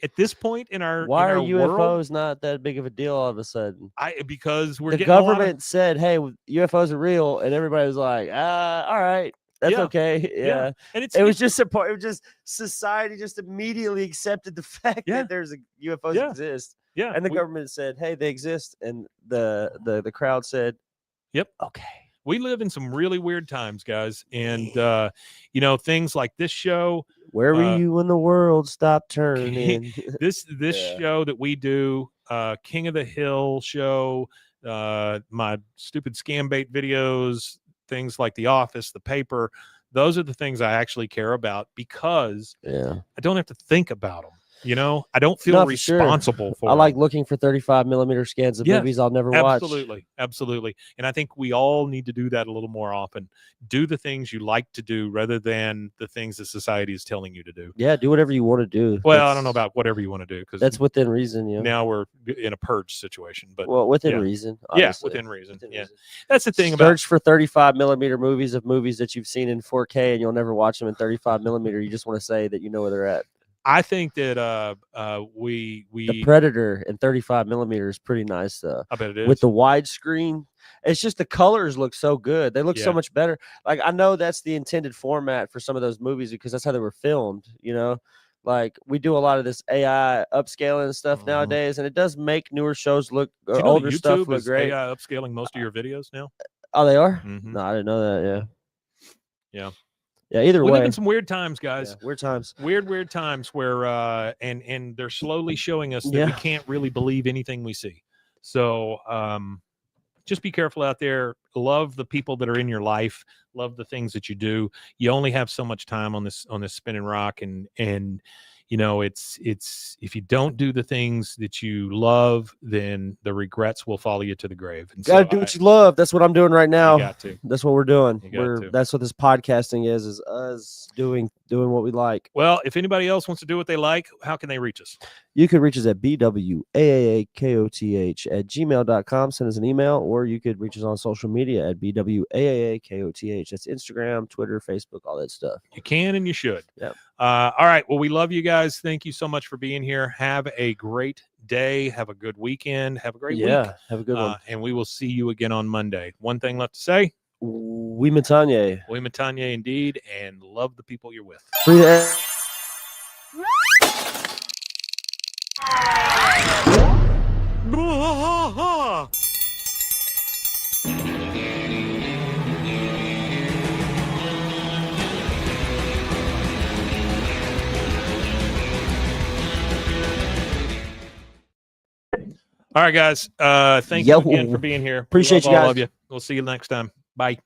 [SPEAKER 2] at this point in our
[SPEAKER 1] Why
[SPEAKER 2] in
[SPEAKER 1] are
[SPEAKER 2] our
[SPEAKER 1] UFOs
[SPEAKER 2] world,
[SPEAKER 1] not that big of a deal all of a sudden?
[SPEAKER 2] because we're
[SPEAKER 1] The
[SPEAKER 2] getting a lot of-
[SPEAKER 1] government said, "Hey, UFOs are real," and everybody was like, all right, that's
[SPEAKER 2] Yeah.
[SPEAKER 1] okay." Yeah.
[SPEAKER 2] And
[SPEAKER 1] It was just it was just society just immediately accepted the fact
[SPEAKER 2] Yeah.
[SPEAKER 1] that there's UFOs
[SPEAKER 2] Yeah.
[SPEAKER 1] exist,
[SPEAKER 2] yeah,
[SPEAKER 1] and the government said, "Hey, they exist," and the crowd said,
[SPEAKER 2] Yep.
[SPEAKER 1] okay.
[SPEAKER 2] We live in some really weird times, guys, and you know, things like this show.
[SPEAKER 1] Where were you when the world stopped turning?
[SPEAKER 2] This
[SPEAKER 1] Yeah.
[SPEAKER 2] show that we do, King of the Hill show, my stupid scam bait videos, things like The Office, The Paper. Those are the things I actually care about because I don't have to think about them. You know, I don't feel responsible for.
[SPEAKER 1] I like looking for 35mm scans of movies I'll never watch.
[SPEAKER 2] Absolutely. And I think we all need to do that a little more often. Do the things you like to do rather than the things that society is telling you to do.
[SPEAKER 1] Yeah, do whatever you want to do.
[SPEAKER 2] Well, I don't know about whatever you want to do because
[SPEAKER 1] that's within reason. Yeah.
[SPEAKER 2] Now we're in a purge situation, but
[SPEAKER 1] within reason. Obviously.
[SPEAKER 2] Yeah, within reason. That's the thing about
[SPEAKER 1] search for 35mm movies that you've seen in 4K and you'll never watch them in 35mm. You just want to say that you know where they're at.
[SPEAKER 2] I think that
[SPEAKER 1] the Predator in 35mm is pretty nice though.
[SPEAKER 2] I bet it is.
[SPEAKER 1] With the widescreen, it's just the colors look so good. They look so much better. Like I know that's the intended format for some of those movies because that's how they were filmed. You know, like we do a lot of this AI upscaling and stuff nowadays, and it does make newer shows look or older stuff look great.
[SPEAKER 2] AI upscaling most of your videos now.
[SPEAKER 1] Oh, they are?
[SPEAKER 2] Mm-hmm.
[SPEAKER 1] No, I didn't know that.
[SPEAKER 2] Yeah.
[SPEAKER 1] Yeah, either way.
[SPEAKER 2] We live in some weird times, guys.
[SPEAKER 1] Yeah, weird times.
[SPEAKER 2] Weird times where and they're slowly showing us that we can't really believe anything we see. So just be careful out there. Love the people that are in your life. Love the things that you do. You only have so much time on this spinning rock, and you know, it's if you don't do the things that you love, then the regrets will follow you to the grave. And
[SPEAKER 1] gotta do what you love. That's what I'm doing right now.
[SPEAKER 2] You got to.
[SPEAKER 1] That's what we're doing.
[SPEAKER 2] To.
[SPEAKER 1] That's what this podcasting is us doing what we like.
[SPEAKER 2] Well, if anybody else wants to do what they like, how can they reach us?
[SPEAKER 1] You can reach us at bwaaakoth@gmail.com. Send us an email, or you could reach us on social media at bwaaakoth. That's Instagram, Twitter, Facebook, all that stuff.
[SPEAKER 2] You can and you should.
[SPEAKER 1] Yep.
[SPEAKER 2] All right. Well, we love you guys. Thank you so much for being here. Have a great day. Have a good weekend. Have a great week.
[SPEAKER 1] Have a good one.
[SPEAKER 2] And we will see you again on Monday. One thing left to say.
[SPEAKER 1] We Matanye.
[SPEAKER 2] We Matanye indeed. And love the people you're with.
[SPEAKER 1] Free to
[SPEAKER 2] All right, guys. Thank you again for being here.
[SPEAKER 1] Appreciate you guys.
[SPEAKER 2] Love you. We'll see you next time. Bye.